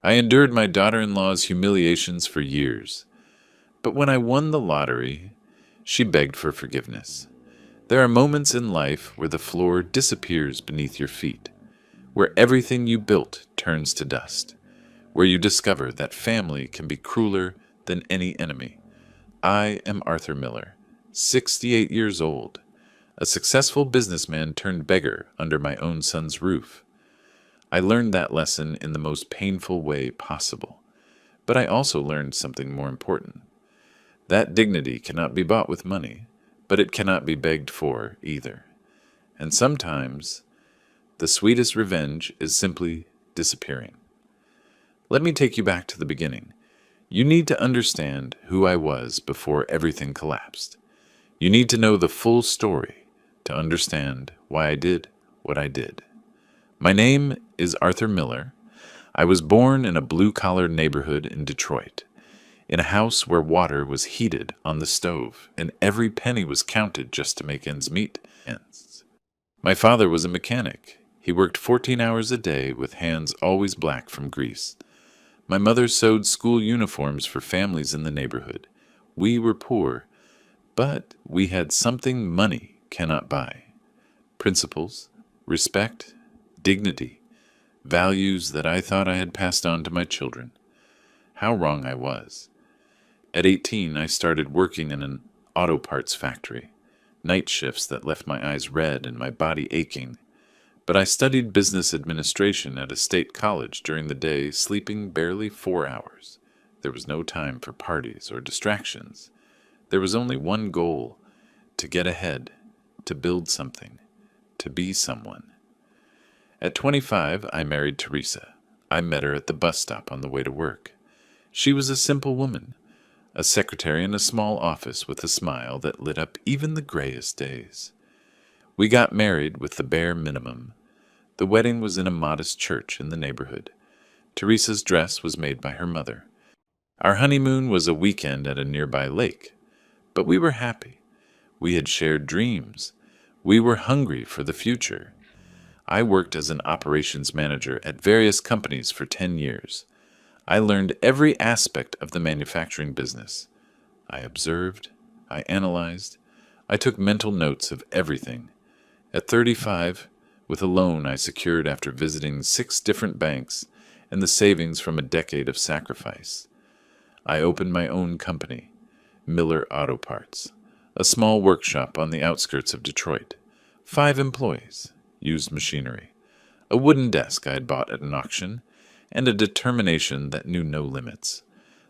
I endured my daughter-in-law's humiliations for years. But when I won the lottery, she begged for forgiveness. There are moments in life where the floor disappears beneath your feet, where everything you built turns to dust, where you discover that family can be crueler than any enemy. I am Arthur Miller, 68 years old, a successful businessman turned beggar under my own son's roof. I learned that lesson in the most painful way possible, but I also learned something more important. That dignity cannot be bought with money, but it cannot be begged for either. And sometimes, the sweetest revenge is simply disappearing. Let me take you back to the beginning. You need to understand who I was before everything collapsed. You need to know the full story to understand why I did what I did. My name is Arthur Miller. I was born in a blue-collar neighborhood in Detroit, in a house where water was heated on the stove and every penny was counted just to make ends meet. My father was a mechanic. He worked 14 hours a day with hands always black from grease. My mother sewed school uniforms for families in the neighborhood. We were poor, but we had something money cannot buy. Principles, respect, dignity, values that I thought I had passed on to my children. How wrong I was. At 18, I started working in an auto parts factory, night shifts that left my eyes red and my body aching. But I studied business administration at a state college during the day, sleeping barely 4 hours. There was no time for parties or distractions. There was only one goal: to get ahead, to build something, to be someone. At 25, I married Teresa. I met her at the bus stop on the way to work. She was a simple woman, a secretary in a small office with a smile that lit up even the grayest days. We got married with the bare minimum. The wedding was in a modest church in the neighborhood. Teresa's dress was made by her mother. Our honeymoon was a weekend at a nearby lake. But we were happy. We had shared dreams. We were hungry for the future. I worked as an operations manager at various companies for 10 years. I learned every aspect of the manufacturing business. I observed. I analyzed. I took mental notes of everything. At 35, with a loan I secured after visiting 6 different banks and the savings from a decade of sacrifice, I opened my own company, Miller Auto Parts, a small workshop on the outskirts of Detroit. 5 employees, used machinery, a wooden desk I had bought at an auction, and a determination that knew no limits.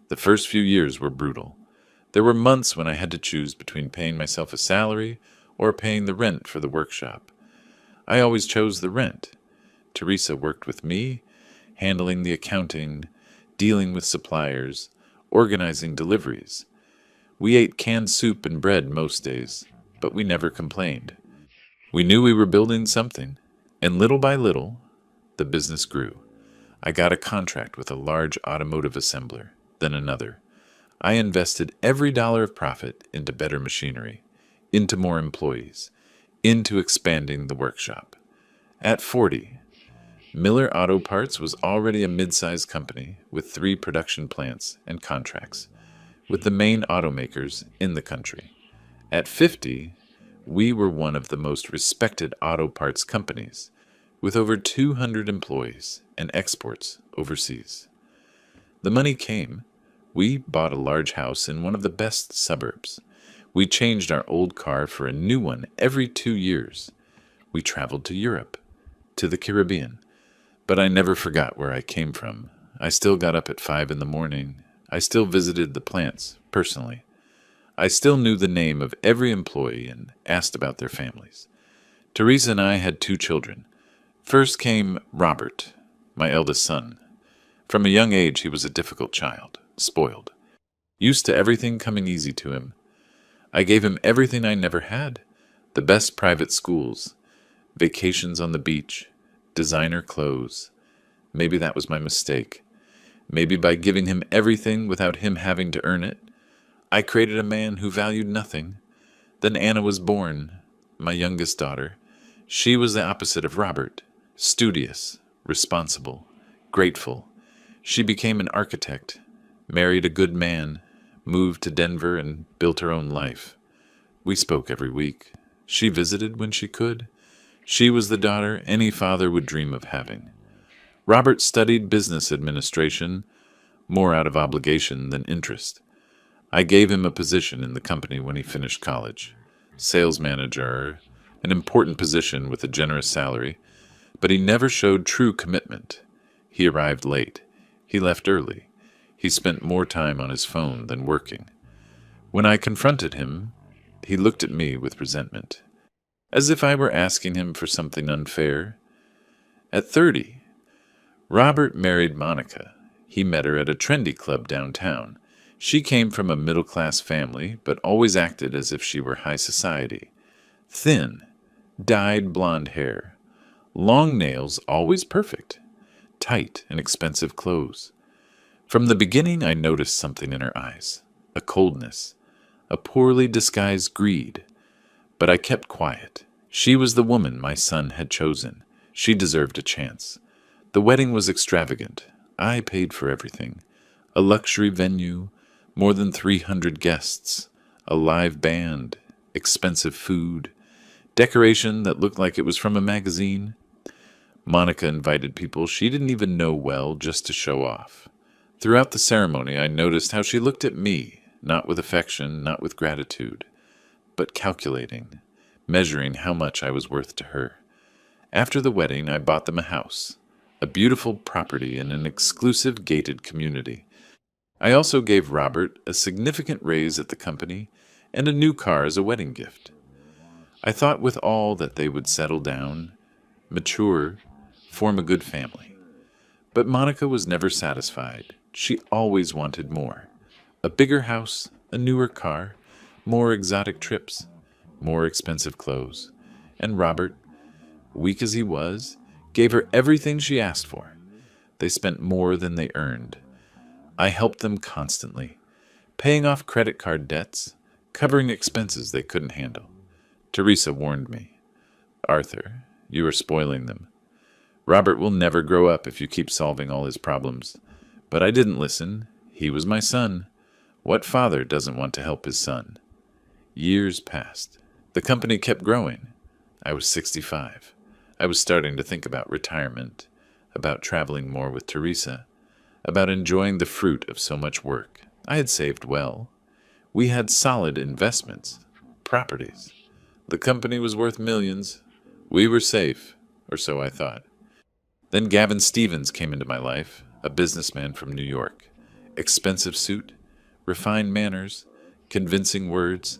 The first few years were brutal. There were months when I had to choose between paying myself a salary or paying the rent for the workshop. I always chose the rent. Teresa worked with me, handling the accounting, dealing with suppliers, organizing deliveries. We ate canned soup and bread most days, but we never complained. We knew we were building something, and little by little, the business grew. I got a contract with a large automotive assembler, then another. I invested every dollar of profit into better machinery, into more employees, into expanding the workshop. At 40, Miller Auto Parts was already a mid-sized company with 3 production plants and contracts with the main automakers in the country. At 50, we were one of the most respected auto parts companies with over 200 employees and exports overseas. The money came. We bought a large house in one of the best suburbs. We changed our old car for a new one every 2 years. We traveled to Europe, to the Caribbean. But I never forgot where I came from. I still got up at 5 in the morning. I still visited the plants personally. I still knew the name of every employee and asked about their families. Teresa and I had 2 children. First came Robert, my eldest son. From a young age, he was a difficult child, spoiled, used to everything coming easy to him. I gave him everything I never had: the best private schools, vacations on the beach, designer clothes. Maybe that was my mistake. Maybe by giving him everything without him having to earn it, I created a man who valued nothing. Then Anna was born, my youngest daughter. She was the opposite of Robert: studious, responsible, grateful. She became an architect, married a good man, moved to Denver, and built her own life. We spoke every week. She visited when she could. She was the daughter any father would dream of having. Robert studied business administration, more out of obligation than interest. I gave him a position in the company when he finished college. Sales manager, an important position with a generous salary, but he never showed true commitment. He arrived late. He left early. He spent more time on his phone than working. When I confronted him, he looked at me with resentment, as if I were asking him for something unfair. At 30, Robert married Monica. He met her at a trendy club downtown. She came from a middle-class family, but always acted as if she were high society. Thin, dyed blonde hair, long nails, always perfect, tight and expensive clothes. From the beginning, I noticed something in her eyes, a coldness, a poorly disguised greed. But I kept quiet. She was the woman my son had chosen. She deserved a chance. The wedding was extravagant. I paid for everything. A luxury venue, more than 300 guests, a live band, expensive food, decoration that looked like it was from a magazine. Monica invited people she didn't even know well just to show off. Throughout the ceremony, I noticed how she looked at me, not with affection, not with gratitude, but calculating, measuring how much I was worth to her. After the wedding, I bought them a house, a beautiful property in an exclusive gated community. I also gave Robert a significant raise at the company and a new car as a wedding gift. I thought with all that they would settle down, mature, form a good family. But Monica was never satisfied. She always wanted more. A bigger house, a newer car, more exotic trips, more expensive clothes. And Robert, weak as he was, gave her everything she asked for. They spent more than they earned. I helped them constantly, paying off credit card debts, covering expenses they couldn't handle. Teresa warned me, "Arthur, you are spoiling them. Robert will never grow up if you keep solving all his problems." But I didn't listen. He was my son. What father doesn't want to help his son? Years passed. The company kept growing. I was 65. I was starting to think about retirement, about traveling more with Teresa, about enjoying the fruit of so much work. I had saved well. We had solid investments, properties. The company was worth millions. We were safe, or so I thought. Then Gavin Stevens came into my life, a businessman from New York. Expensive suit, refined manners, convincing words.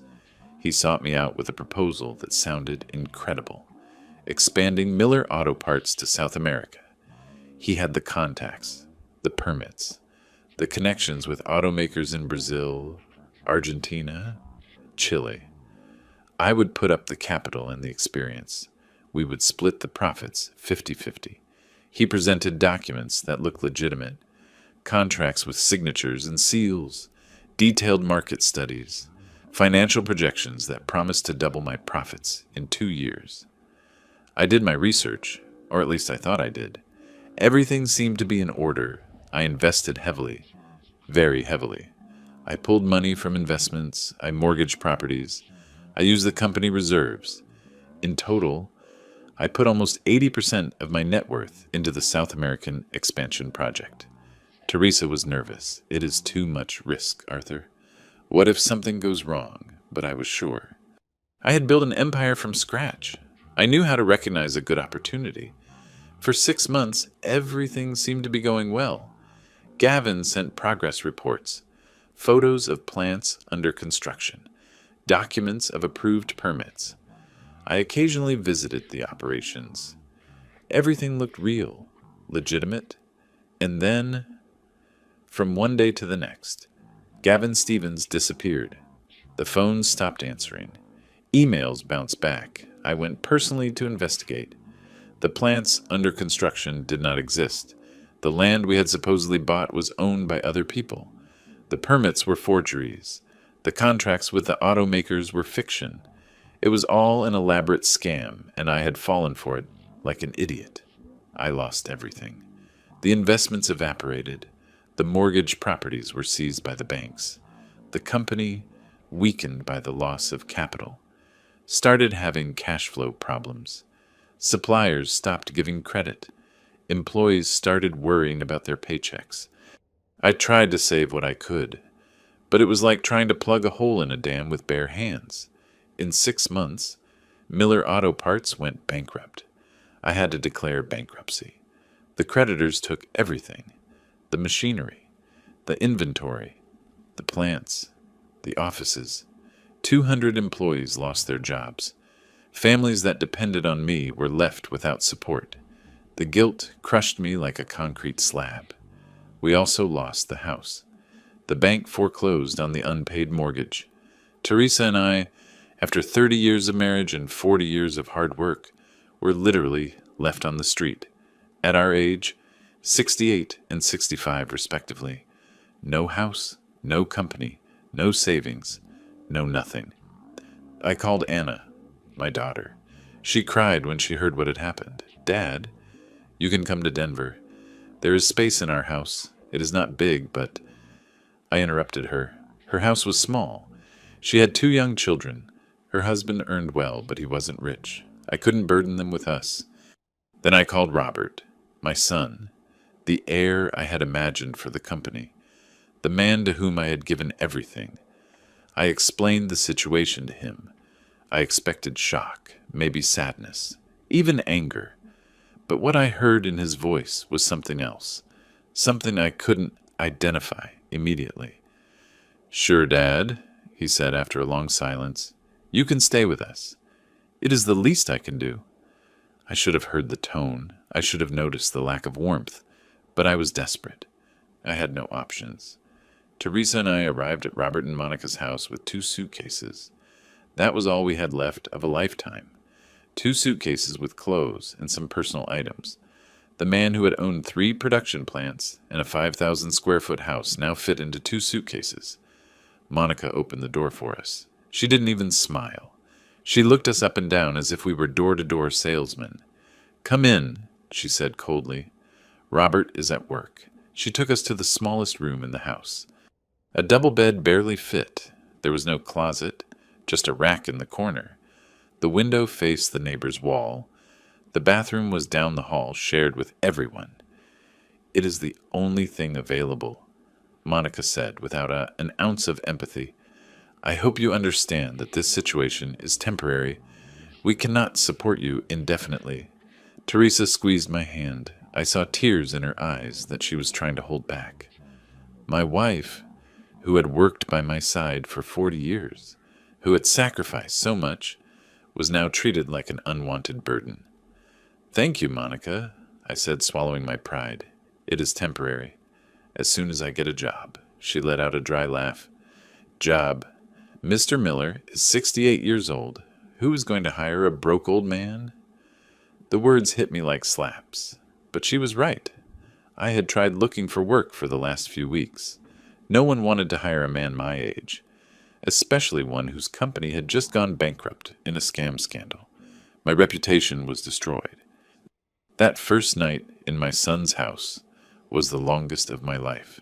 He sought me out with a proposal that sounded incredible, expanding Miller Auto Parts to South America. He had the contacts, the permits, the connections with automakers in Brazil, Argentina, Chile. I would put up the capital and the experience. We would split the profits 50-50. He presented documents that looked legitimate, contracts with signatures and seals, detailed market studies, financial projections that promised to double my profits in 2 years. I did my research, or at least I thought I did. Everything seemed to be in order. I invested heavily, very heavily. I pulled money from investments, I mortgaged properties, I used the company reserves. In total, I put almost 80% of my net worth into the South American expansion project. Teresa was nervous. It is too much risk, Arthur. What if something goes wrong? But I was sure. I had built an empire from scratch. I knew how to recognize a good opportunity. For 6 months, everything seemed to be going well. Gavin sent progress reports, photos of plants under construction, documents of approved permits. I occasionally visited the operations. Everything looked real, legitimate, and then, from one day to the next, Gavin Stevens disappeared. The phones stopped answering. Emails bounced back. I went personally to investigate. The plants under construction did not exist. The land we had supposedly bought was owned by other people. The permits were forgeries. The contracts with the automakers were fiction. It was all an elaborate scam, and I had fallen for it like an idiot. I lost everything. The investments evaporated. The mortgage properties were seized by the banks. The company, weakened by the loss of capital, started having cash flow problems. Suppliers stopped giving credit. Employees started worrying about their paychecks. I tried to save what I could, but it was like trying to plug a hole in a dam with bare hands. In 6 months, Miller Auto Parts went bankrupt. I had to declare bankruptcy. The creditors took everything: the machinery, the inventory, the plants, the offices. 200 employees lost their jobs. Families that depended on me were left without support. The guilt crushed me like a concrete slab. We also lost the house. The bank foreclosed on the unpaid mortgage. Teresa and I, after 30 years of marriage and 40 years of hard work, were literally left on the street. At our age, 68 and 65 respectively. No house, no company, no savings, no nothing. I called Anna, my daughter. She cried when she heard what had happened. "Dad, you can come to Denver. There is space in our house. It is not big, but—" I interrupted her. Her house was small. She had 2 young children. Her husband earned well, but he wasn't rich. I couldn't burden them with us. Then I called Robert, my son, the heir I had imagined for the company, the man to whom I had given everything. I explained the situation to him. I expected shock, maybe sadness, even anger. But what I heard in his voice was something else, something I couldn't identify immediately. "Sure, Dad," he said after a long silence. "You can stay with us. It is the least I can do." I should have heard the tone. I should have noticed the lack of warmth. But I was desperate. I had no options. Teresa and I arrived at Robert and Monica's house with 2 suitcases. That was all we had left of a lifetime. 2 suitcases with clothes and some personal items. The man who had owned 3 production plants and a 5,000 square foot house now fit into 2 suitcases. Monica opened the door for us. She didn't even smile. She looked us up and down as if we were door-to-door salesmen. "Come in," she said coldly. "Robert is at work." She took us to the smallest room in the house. A double bed barely fit. There was no closet, just a rack in the corner. The window faced the neighbor's wall. The bathroom was down the hall, shared with everyone. "It is the only thing available," Monica said without an ounce of empathy. "I hope you understand that this situation is temporary. We cannot support you indefinitely." Teresa squeezed my hand. I saw tears in her eyes that she was trying to hold back. My wife, who had worked by my side for 40 years, who had sacrificed so much, was now treated like an unwanted burden. "Thank you, Monica," I said, swallowing my pride. "It is temporary. As soon as I get a job." She let out a dry laugh. "Job? Mr. Miller is 68 years old. Who is going to hire a broke old man?" The words hit me like slaps. But she was right. I had tried looking for work for the last few weeks. No one wanted to hire a man my age, especially one whose company had just gone bankrupt in a scam scandal. My reputation was destroyed. That first night in my son's house was the longest of my life.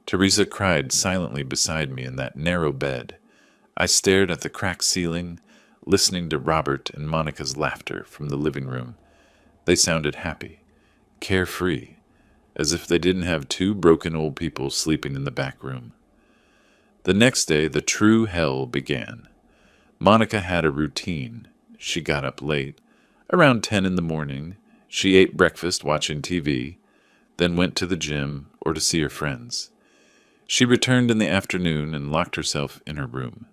Teresa cried silently beside me in that narrow bed. I stared at the cracked ceiling, listening to Robert and Monica's laughter from the living room. They sounded happy, carefree, as if they didn't have 2 broken old people sleeping in the back room. The next day, the true hell began. Monica had a routine. She got up late. Around 10 in the morning, she ate breakfast watching TV, then went to the gym or to see her friends. She returned in the afternoon and locked herself in her room.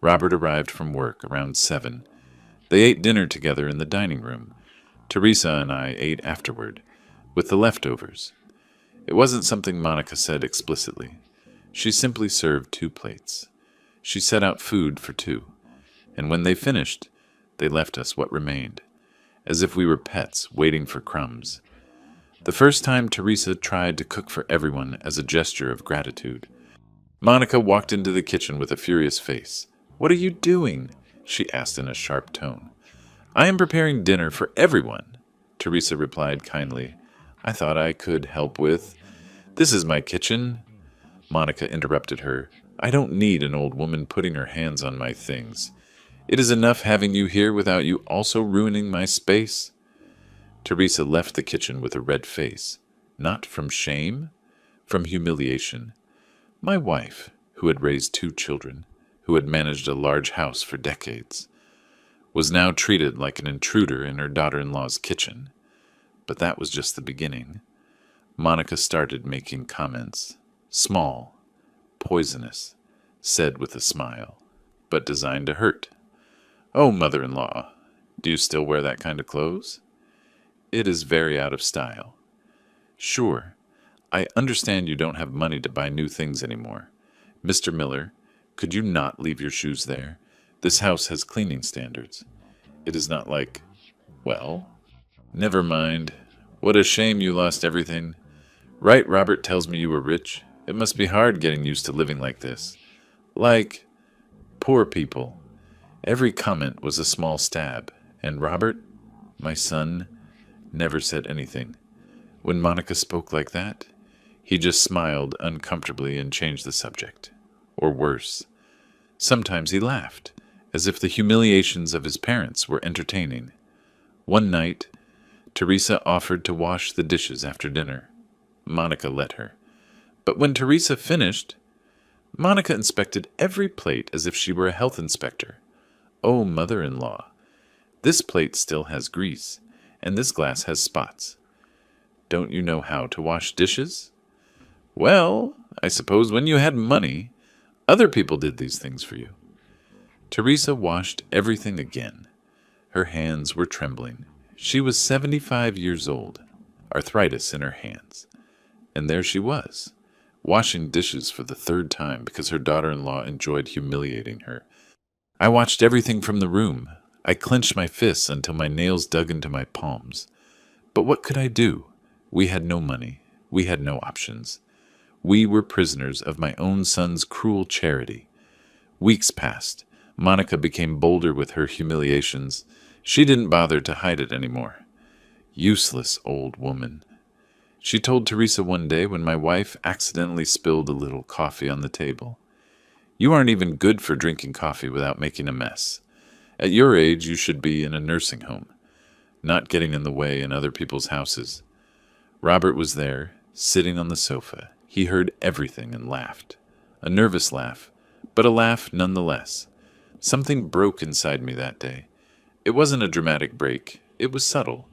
Robert arrived from work around 7. They ate dinner together in the dining room. Teresa and I ate afterward, with the leftovers. It wasn't something Monica said explicitly. She simply served 2 plates. She set out food for 2, and when they finished, they left us what remained, as if we were pets waiting for crumbs. The first time Teresa tried to cook for everyone as a gesture of gratitude. Monica walked into the kitchen with a furious face. "What are you doing?" she asked in a sharp tone. "I am preparing dinner for everyone," Teresa replied kindly. "I thought I could help with—" "This is my kitchen," Monica interrupted her. "I don't need an old woman putting her hands on my things. It is enough having you here without you also ruining my space." Teresa left the kitchen with a red face, not from shame, from humiliation. My wife, who had raised 2 children, who had managed a large house for decades, was now treated like an intruder in her daughter-in-law's kitchen. But that was just the beginning. Monica started making comments, small, poisonous, said with a smile, but designed to hurt. "Oh, mother-in-law, do you still wear that kind of clothes? It is very out of style. Sure, I understand you don't have money to buy new things anymore. Mr. Miller, could you not leave your shoes there? This house has cleaning standards. It is not like, well, never mind. What a shame you lost everything. Right, Robert tells me you were rich. It must be hard getting used to living like this. Like, poor people." Every comment was a small stab, and Robert, my son, never said anything. When Monica spoke like that, he just smiled uncomfortably and changed the subject. Or worse, sometimes he laughed, as if the humiliations of his parents were entertaining. One night, Teresa offered to wash the dishes after dinner. Monica let her. But when Teresa finished, Monica inspected every plate as if she were a health inspector. "Oh, mother-in-law, this plate still has grease, and this glass has spots. Don't you know how to wash dishes?" "Well, I suppose when you had money, other people did these things for you." Teresa washed everything again. Her hands were trembling. She was 75 years old, arthritis in her hands. And there she was, washing dishes for the 3rd time because her daughter-in-law enjoyed humiliating her. I watched everything from the room. I clenched my fists until my nails dug into my palms. But what could I do? We had no money. We had no options. We were prisoners of my own son's cruel charity. Weeks passed. Monica became bolder with her humiliations. She didn't bother to hide it anymore. Useless old woman. She told Teresa one day when my wife accidentally spilled a little coffee on the table. "You aren't even good for drinking coffee without making a mess. At your age, you should be in a nursing home, not getting in the way in other people's houses." Robert was there, sitting on the sofa. He heard everything and laughed. A nervous laugh, but a laugh nonetheless. Something broke inside me that day. It wasn't a dramatic break. It was subtle,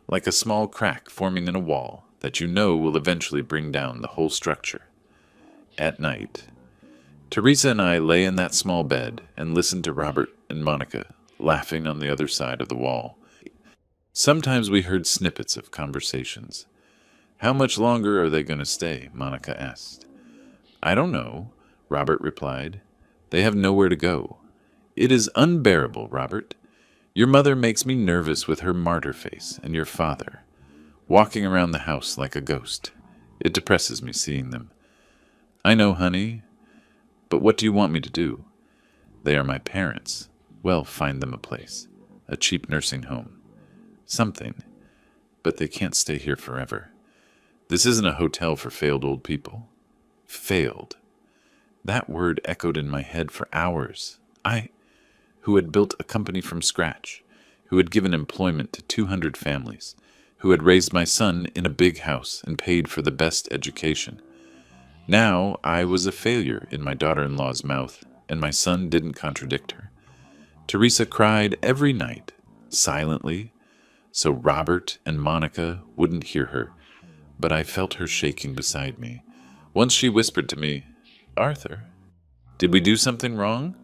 like a small crack forming in a wall that you know will eventually bring down the whole structure. At night, Teresa and I lay in that small bed and listened to Robert and Monica laughing on the other side of the wall. Sometimes we heard snippets of conversations. "How much longer are they going to stay?" Monica asked. "I don't know," Robert replied. "They have nowhere to go. It is unbearable, Robert. Your mother makes me nervous with her martyr face, and your father, walking around the house like a ghost. It depresses me seeing them." "I know, honey, but what do you want me to do?" "They are my parents. Well, find them a place. A cheap nursing home. Something. But they can't stay here forever. This isn't a hotel for failed old people." Failed. That word echoed in my head for hours. I, who had built a company from scratch, who had given employment to 200 families, who had raised my son in a big house and paid for the best education. Now I was a failure in my daughter-in-law's mouth, and my son didn't contradict her. Teresa cried every night, silently, so Robert and Monica wouldn't hear her, but I felt her shaking beside me. Once she whispered to me, "Arthur, did we do something wrong?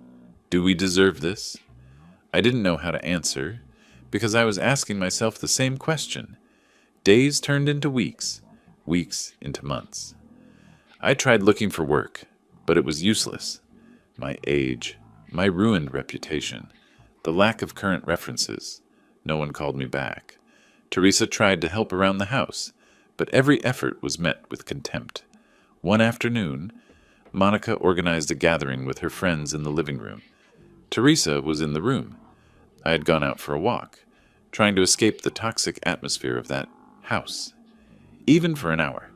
Do we deserve this?" I didn't know how to answer, because I was asking myself the same question. Days turned into weeks, weeks into months. I tried looking for work, but it was useless. My age, my ruined reputation, the lack of current references. No one called me back. Teresa tried to help around the house, but every effort was met with contempt. One afternoon, Monica organized a gathering with her friends in the living room. Teresa was in the room. I had gone out for a walk, trying to escape the toxic atmosphere of that house, even for an hour.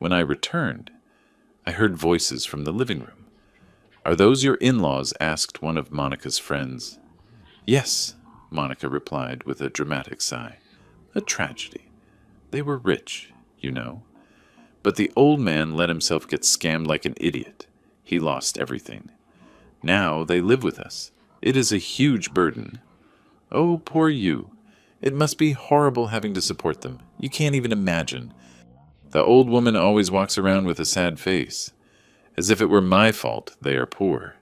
When I returned, I heard voices from the living room. "Are those your in-laws?" asked one of Monica's friends. "Yes," Monica replied with a dramatic sigh. "A tragedy. They were rich, you know. But the old man let himself get scammed like an idiot. He lost everything. Now they live with us. It is a huge burden. Oh, poor you. It must be horrible having to support them. You can't even imagine. The old woman always walks around with a sad face, as if it were my fault they are poor.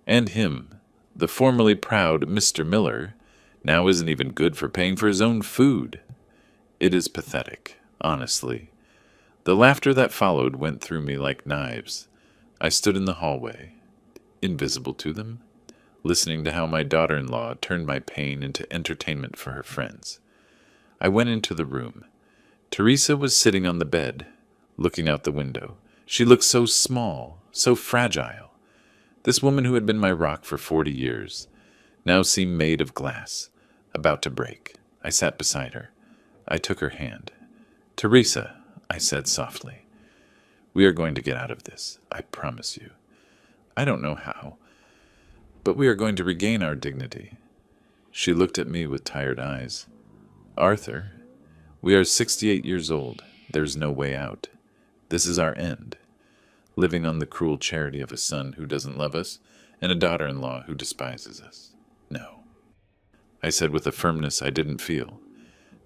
And him, the formerly proud Mr. Miller, now isn't even good for paying for his own food. It is pathetic, honestly." The laughter that followed went through me like knives. I stood in the hallway, invisible to them, listening to how my daughter-in-law turned my pain into entertainment for her friends. I went into the room. Teresa was sitting on the bed, looking out the window. She looked so small, so fragile. This woman who had been my rock for 40 years now seemed made of glass, about to break. I sat beside her. I took her hand. "Teresa," I said softly, "we are going to get out of this, I promise you. I don't know how, but we are going to regain our dignity." She looked at me with tired eyes. "Arthur, we are 68 years old. There's no way out. This is our end. Living on the cruel charity of a son who doesn't love us and a daughter-in-law who despises us. No," I said with a firmness I didn't feel.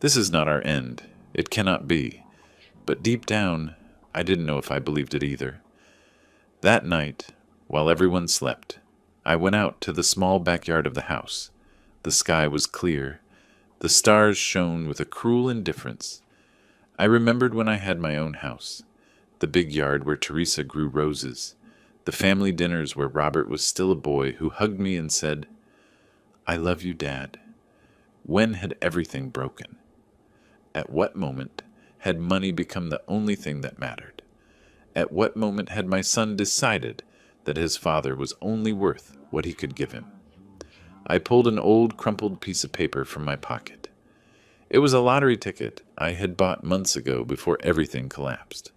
"This is not our end. It cannot be." But deep down, I didn't know if I believed it either. That night, while everyone slept, I went out to the small backyard of the house. The sky was clear. The stars shone with a cruel indifference. I remembered when I had my own house, the big yard where Teresa grew roses, the family dinners where Robert was still a boy who hugged me and said, "I love you, Dad." When had everything broken? At what moment had money become the only thing that mattered? At what moment had my son decided that his father was only worth what he could give him? I pulled an old crumpled piece of paper from my pocket. It was a lottery ticket I had bought months ago before everything collapsed.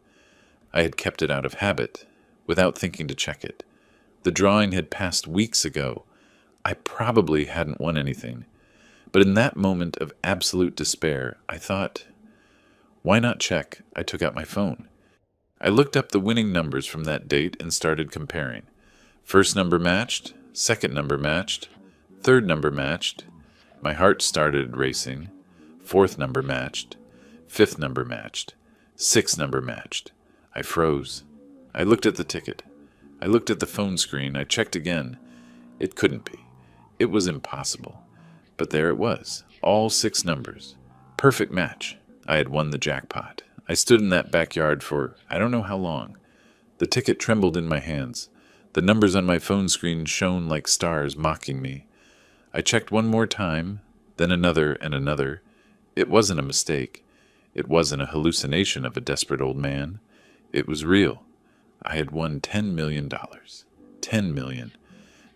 I had kept it out of habit, without thinking to check it. The drawing had passed weeks ago. I probably hadn't won anything. But in that moment of absolute despair, I thought, why not check? I took out my phone. I looked up the winning numbers from that date and started comparing. First number matched, second number matched, third number matched. My heart started racing. Fourth number matched, fifth number matched, sixth number matched. I froze. I looked at the ticket. I looked at the phone screen. I checked again. It couldn't be. It was impossible. But there it was, all 6 numbers. Perfect match. I had won the jackpot. I stood in that backyard for I don't know how long. The ticket trembled in my hands. The numbers on my phone screen shone like stars mocking me. I checked one more time, then another and another. It wasn't a mistake. It wasn't a hallucination of a desperate old man. It was real. I had won $10 million. $10 million.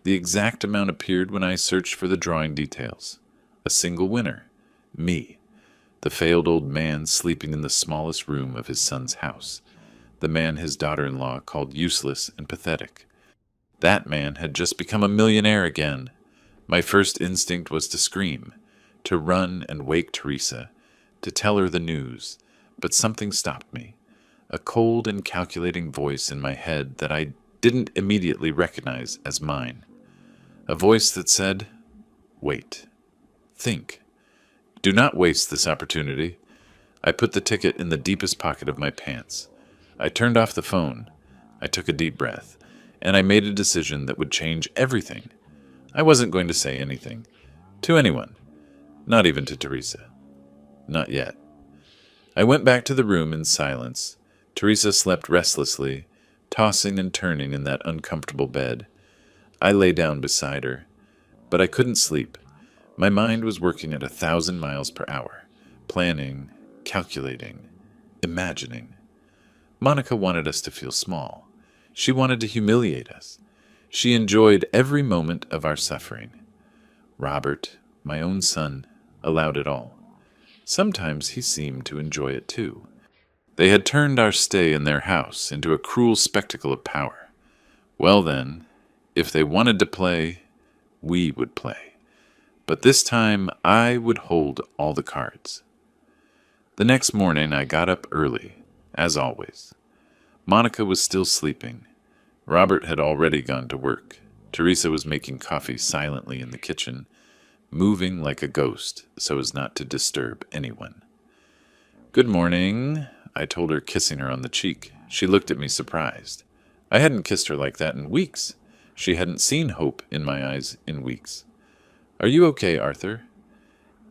The exact amount appeared when I searched for the drawing details. A single winner. Me. The failed old man sleeping in the smallest room of his son's house. The man his daughter-in-law called useless and pathetic. That man had just become a millionaire again. My first instinct was to scream, to run and wake Teresa, to tell her the news, but something stopped me. A cold and calculating voice in my head that I didn't immediately recognize as mine. A voice that said, "Wait. Think. Do not waste this opportunity." I put the ticket in the deepest pocket of my pants. I turned off the phone. I took a deep breath, and I made a decision that would change everything. I wasn't going to say anything. To anyone. Not even to Teresa. Not yet. I went back to the room in silence. Teresa slept restlessly, tossing and turning in that uncomfortable bed. I lay down beside her, but I couldn't sleep. My mind was working at 1,000 miles per hour, planning, calculating, imagining. Monica wanted us to feel small. She wanted to humiliate us. She enjoyed every moment of our suffering. Robert, my own son, allowed it all. Sometimes he seemed to enjoy it too. They had turned our stay in their house into a cruel spectacle of power. Well then, if they wanted to play, we would play. But this time I would hold all the cards. The next morning I got up early, as always. Monica was still sleeping. Robert had already gone to work. Teresa was making coffee silently in the kitchen, moving like a ghost so as not to disturb anyone. "Good morning," I told her, kissing her on the cheek. She looked at me surprised. I hadn't kissed her like that in weeks. She hadn't seen hope in my eyes in weeks. "Are you okay, Arthur?"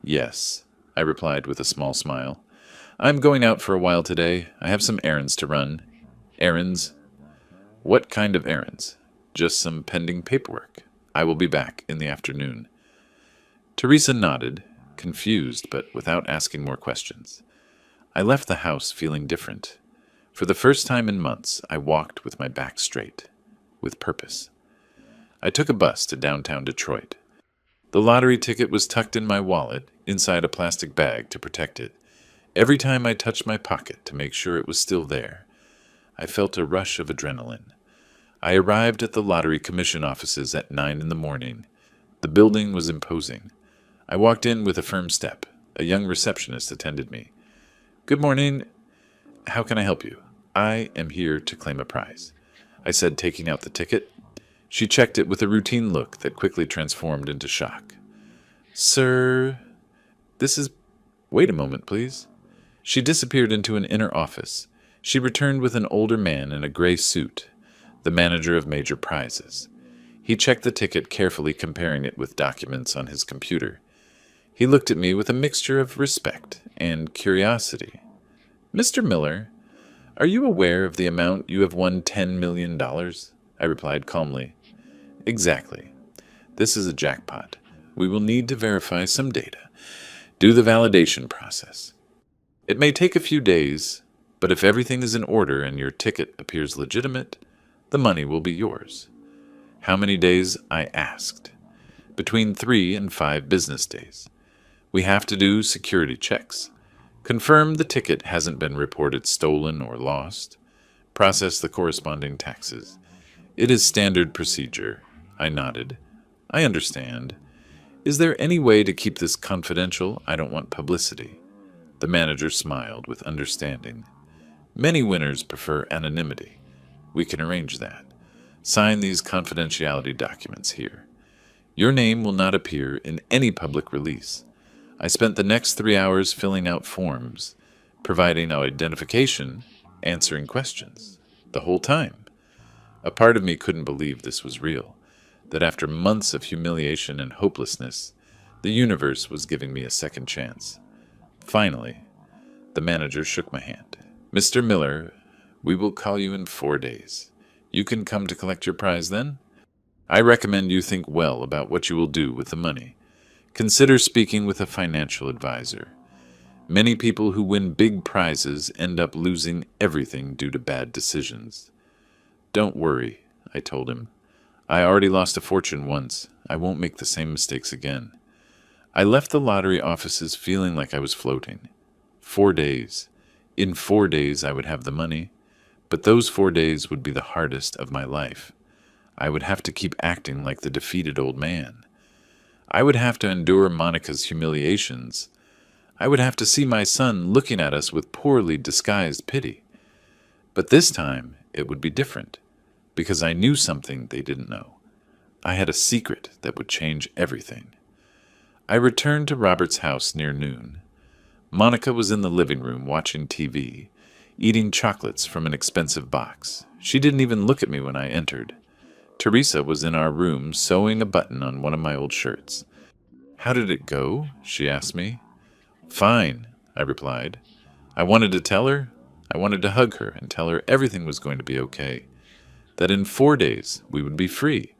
"Yes," I replied with a small smile. "I'm going out for a while today. I have some errands to run." "Errands? What kind of errands?" "Just some pending paperwork. I will be back in the afternoon." Teresa nodded, confused but without asking more questions. I left the house feeling different. For the first time in months, I walked with my back straight, with purpose. I took a bus to downtown Detroit. The lottery ticket was tucked in my wallet, inside a plastic bag to protect it. Every time I touched my pocket to make sure it was still there, I felt a rush of adrenaline. I arrived at the lottery commission offices at 9 in the morning. The building was imposing. I walked in with a firm step. A young receptionist attended me. "Good morning. How can I help you?" "I am here to claim a prize," I said, taking out the ticket. She checked it with a routine look that quickly transformed into shock. "Sir, this is—" "Wait a moment, please." She disappeared into an inner office. She returned with an older man in a gray suit, the manager of major prizes. He checked the ticket, carefully comparing it with documents on his computer. He looked at me with a mixture of respect and curiosity. "Mr. Miller, are you aware of the amount you have won $10 million? I replied calmly. "Exactly. This is a jackpot. We will need to verify some data. Do the validation process. It may take a few days, but if everything is in order and your ticket appears legitimate, the money will be yours." "How many days?" I asked. "Between 3 and 5 business days. We have to do security checks. Confirm the ticket hasn't been reported stolen or lost. Process the corresponding taxes. It is standard procedure." I nodded. "I understand. Is there any way to keep this confidential? I don't want publicity." The manager smiled with understanding. "Many winners prefer anonymity. We can arrange that. Sign these confidentiality documents here. Your name will not appear in any public release. I spent the next 3 hours filling out forms, providing our identification, answering questions. The whole time. A part of me couldn't believe this was real, that after months of humiliation and hopelessness, the universe was giving me a second chance. Finally, the manager shook my hand. "Mr. Miller, we will call you in 4 days. You can come to collect your prize then? I recommend you think well about what you will do with the money. Consider speaking with a financial advisor. Many people who win big prizes end up losing everything due to bad decisions." "Don't worry," I told him. "I already lost a fortune once. I won't make the same mistakes again." I left the lottery offices feeling like I was floating. 4 days. In 4 days I would have the money, but those 4 days would be the hardest of my life. I would have to keep acting like the defeated old man. I would have to endure Monica's humiliations. I would have to see my son looking at us with poorly disguised pity. But this time it would be different, because I knew something they didn't know. I had a secret that would change everything. I returned to Robert's house near noon. Monica was in the living room watching TV, eating chocolates from an expensive box. She didn't even look at me when I entered. Teresa was in our room sewing a button on one of my old shirts. "How did it go?" she asked me. "Fine," I replied. I wanted to tell her. I wanted to hug her and tell her everything was going to be okay, that in 4 days we would be free.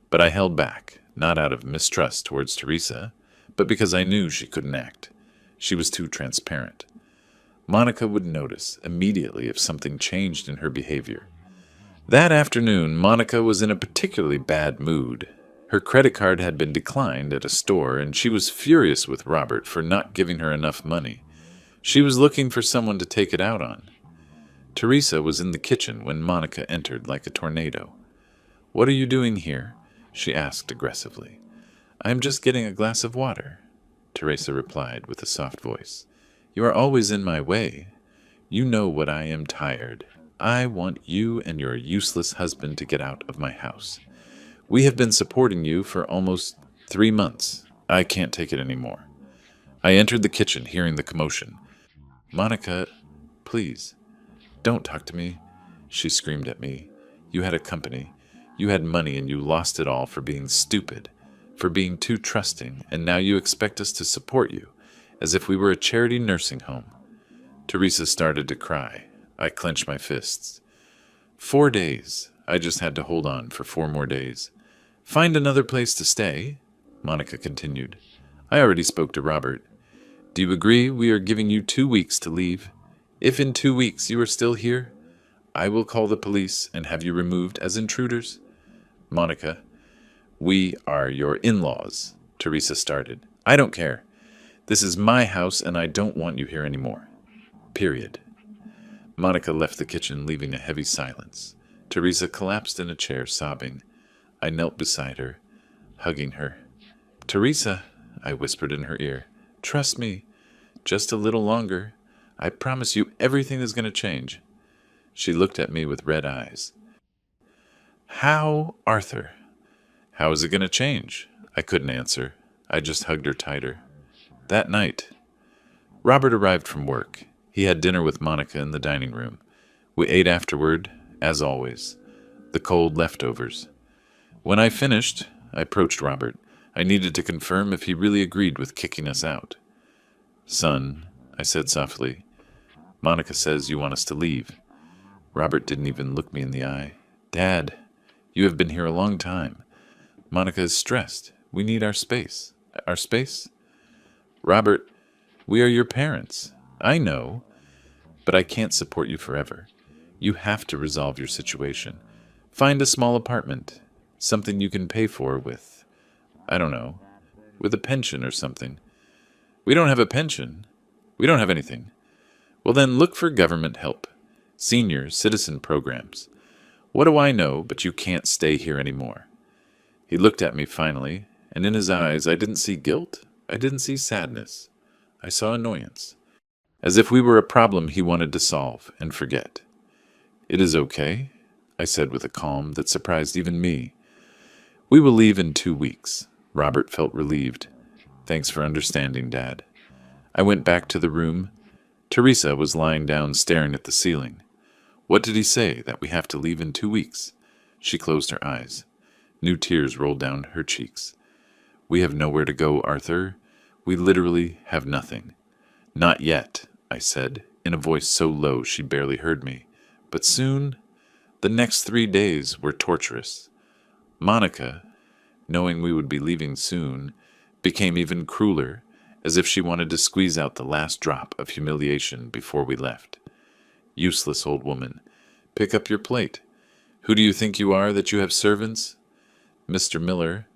But I held back, not out of mistrust towards Teresa, but because I knew she couldn't act. She was too transparent. Monica would notice immediately if something changed in her behavior. That afternoon, Monica was in a particularly bad mood. Her credit card had been declined at a store, and she was furious with Robert for not giving her enough money. She was looking for someone to take it out on. Teresa was in the kitchen when Monica entered like a tornado. "What are you doing here?" she asked aggressively. "I am just getting a glass of water," Teresa replied with a soft voice. "You are always in my way. You know what I am tired. I want you and your useless husband to get out of my house. We have been supporting you for almost 3 months. I can't take it anymore." I entered the kitchen, hearing the commotion. "Monica, please, don't talk to me," she screamed at me. "You had a company. You had money and you lost it all for being stupid, for being too trusting, and now you expect us to support you, as if we were a charity nursing home." Teresa started to cry. I clenched my fists. 4 days. I just had to hold on for 4 more days. "Find another place to stay," Monica continued. "I already spoke to Robert. Do you agree we are giving you 2 weeks to leave? If in 2 weeks you are still here, I will call the police and have you removed as intruders." "Monica, we are your in-laws," Teresa started. "I don't care. This is my house and I don't want you here anymore. Period." Monica left the kitchen, leaving a heavy silence. Teresa collapsed in a chair, sobbing. I knelt beside her, hugging her. "Teresa," I whispered in her ear, "trust me. Just a little longer. I promise you everything is going to change." She looked at me with red eyes. "How, Arthur?" "How is it going to change?" I couldn't answer. I just hugged her tighter. That night, Robert arrived from work. He had dinner with Monica in the dining room. We ate afterward, as always, the cold leftovers. When I finished, I approached Robert. I needed to confirm if he really agreed with kicking us out. "Son," I said softly, "Monica says you want us to leave." Robert didn't even look me in the eye. "Dad, you have been here a long time. Monica is stressed. We need our space." "Our space?" "Robert, we are your parents. I know, but I can't support you forever. You have to resolve your situation. Find a small apartment, something you can pay for with, I don't know, with a pension or something." "We don't have a pension. We don't have anything." "Well, then look for government help. Senior citizen programs. What do I know, but you can't stay here anymore." He looked at me finally, and in his eyes I didn't see guilt. I didn't see sadness. I saw annoyance. As if we were a problem he wanted to solve and forget. "It is okay," I said with a calm that surprised even me. "We will leave in 2 weeks." Robert felt relieved. "Thanks for understanding, Dad." I went back to the room. Teresa was lying down staring at the ceiling. "What did he say, that we have to leave in 2 weeks?" She closed her eyes. New tears rolled down her cheeks. "We have nowhere to go, Arthur. We literally have nothing." "Not yet," I said, in a voice so low she barely heard me. "But soon." The next 3 days were torturous. Monica, knowing we would be leaving soon, became even crueler, as if she wanted to squeeze out the last drop of humiliation before we left. "Useless old woman. Pick up your plate. Who do you think you are that you have servants? Mr. Miller,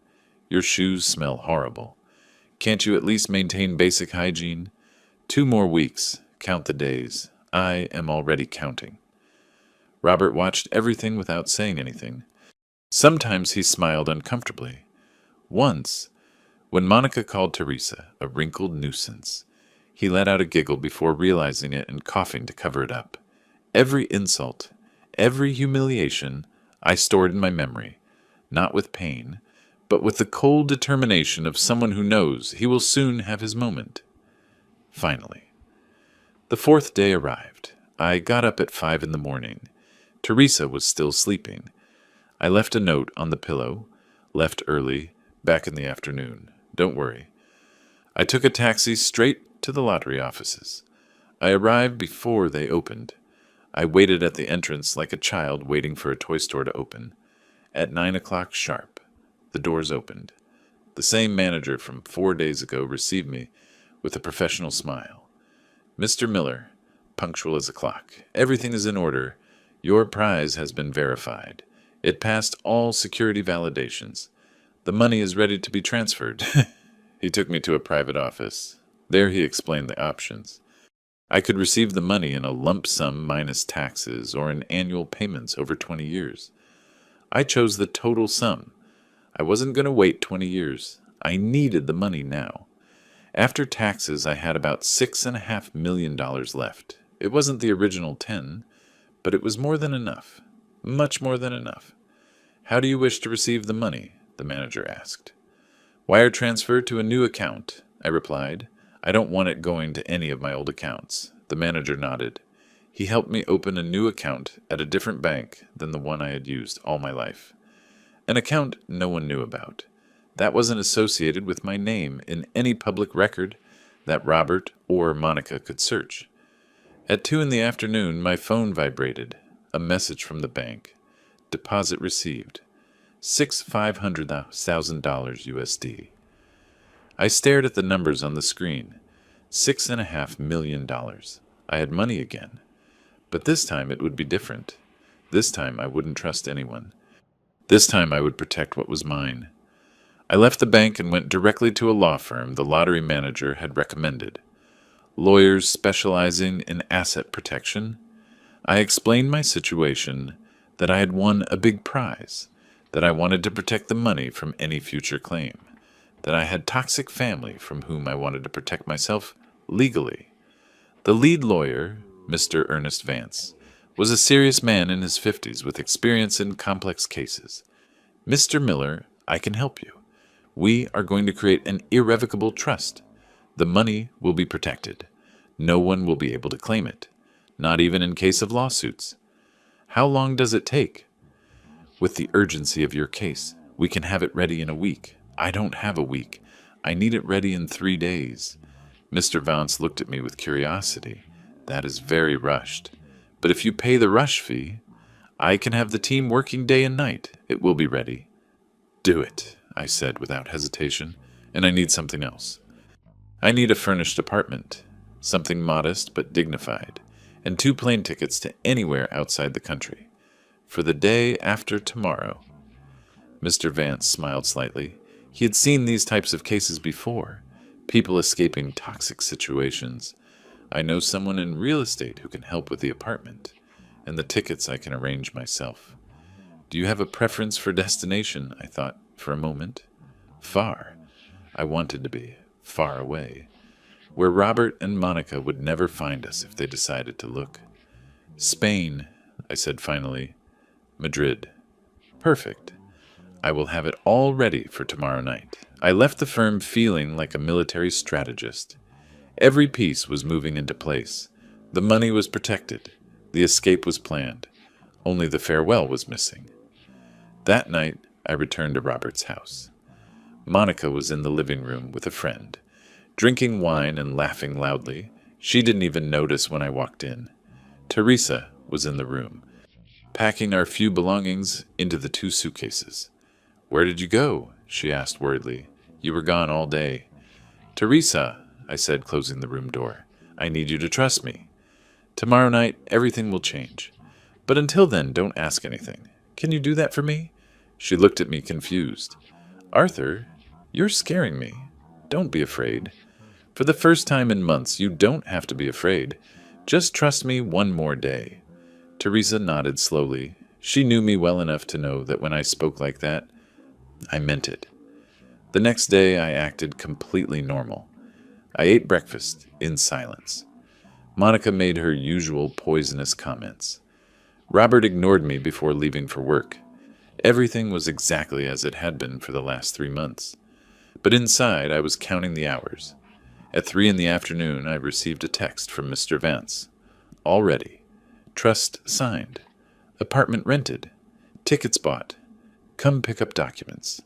your shoes smell horrible. Can't you at least maintain basic hygiene? 2 more weeks. Count the days. I am already counting." Robert watched everything without saying anything. Sometimes he smiled uncomfortably. Once, when Monica called Teresa a wrinkled nuisance, he let out a giggle before realizing it and coughing to cover it up. Every insult, every humiliation, I stored in my memory, not with pain, but with the cold determination of someone who knows he will soon have his moment. Finally. The 4th day arrived. I got up at 5 in the morning. Teresa was still sleeping. I left a note on the pillow. Left early, back in the afternoon. Don't worry. I took a taxi straight to the lottery offices. I arrived before they opened. I waited at the entrance like a child waiting for a toy store to open. At 9 o'clock sharp, the doors opened. The same manager from 4 days ago received me with a professional smile. "Mr. Miller," punctual as a clock, "everything is in order. Your prize has been verified. It passed all security validations. The money is ready to be transferred." He took me to a private office. There he explained the options. I could receive the money in a lump sum minus taxes or in annual payments over 20 years. I chose the total sum. I wasn't going to wait 20 years. I needed the money now. After taxes, I had about $6.5 million left. It wasn't the original 10, but it was more than enough. Much more than enough. How do you wish to receive the money? The manager asked. Wire transfer to a new account, I replied. I don't want it going to any of my old accounts. The manager nodded. He helped me open a new account at a different bank than the one I had used all my life. An account no one knew about. That wasn't associated with my name in any public record that Robert or Monica could search. At 2 in the afternoon, my phone vibrated. A message from the bank. Deposit received. $500,000 USD. I stared at the numbers on the screen. $6.5 million. I had money again. But this time it would be different. This time I wouldn't trust anyone. This time I would protect what was mine. I left the bank and went directly to a law firm the lottery manager had recommended. Lawyers specializing in asset protection. I explained my situation, that I had won a big prize, that I wanted to protect the money from any future claim, that I had toxic family from whom I wanted to protect myself legally. The lead lawyer, Mr. Ernest Vance, was a serious man in his 50s with experience in complex cases. Mr. Miller, I can help you. We are going to create an irrevocable trust. The money will be protected. No one will be able to claim it, not even in case of lawsuits. How long does it take? With the urgency of your case, we can have it ready in a week. I don't have a week. I need it ready in 3 days. Mr. Vance looked at me with curiosity. That is very rushed. But if you pay the rush fee, I can have the team working day and night. It will be ready. Do it, I said without hesitation, and I need something else. I need a furnished apartment, something modest but dignified, and 2 plane tickets to anywhere outside the country. For the day after tomorrow. Mr. Vance smiled slightly. He had seen these types of cases before, people escaping toxic situations. I know someone in real estate who can help with the apartment, and the tickets I can arrange myself. Do you have a preference for destination? I thought for a moment. Far. I wanted to be far away, where Robert and Monica would never find us if they decided to look. Spain, I said finally. Madrid. Perfect. I will have it all ready for tomorrow night. I left the firm feeling like a military strategist. Every piece was moving into place. The money was protected. The escape was planned. Only the farewell was missing. That night, I returned to Robert's house. Monica was in the living room with a friend, drinking wine and laughing loudly. She didn't even notice when I walked in. Teresa was in the room, packing our few belongings into the 2 suitcases. Where did you go? She asked worriedly. You were gone all day. Teresa, I said, closing the room door, I need you to trust me. Tomorrow night, everything will change. But until then, don't ask anything. Can you do that for me? She looked at me confused. Arthur, you're scaring me. Don't be afraid. For the first time in months, you don't have to be afraid. Just trust me one more day. Teresa nodded slowly. She knew me well enough to know that when I spoke like that, I meant it. The next day, I acted completely normal. I ate breakfast in silence. Monica made her usual poisonous comments. Robert ignored me before leaving for work. Everything was exactly as it had been for the last 3 months. But inside, I was counting the hours. At 3 in the afternoon, I received a text from Mr. Vance. All ready. Trust signed. Apartment rented. Tickets bought. Come pick up documents.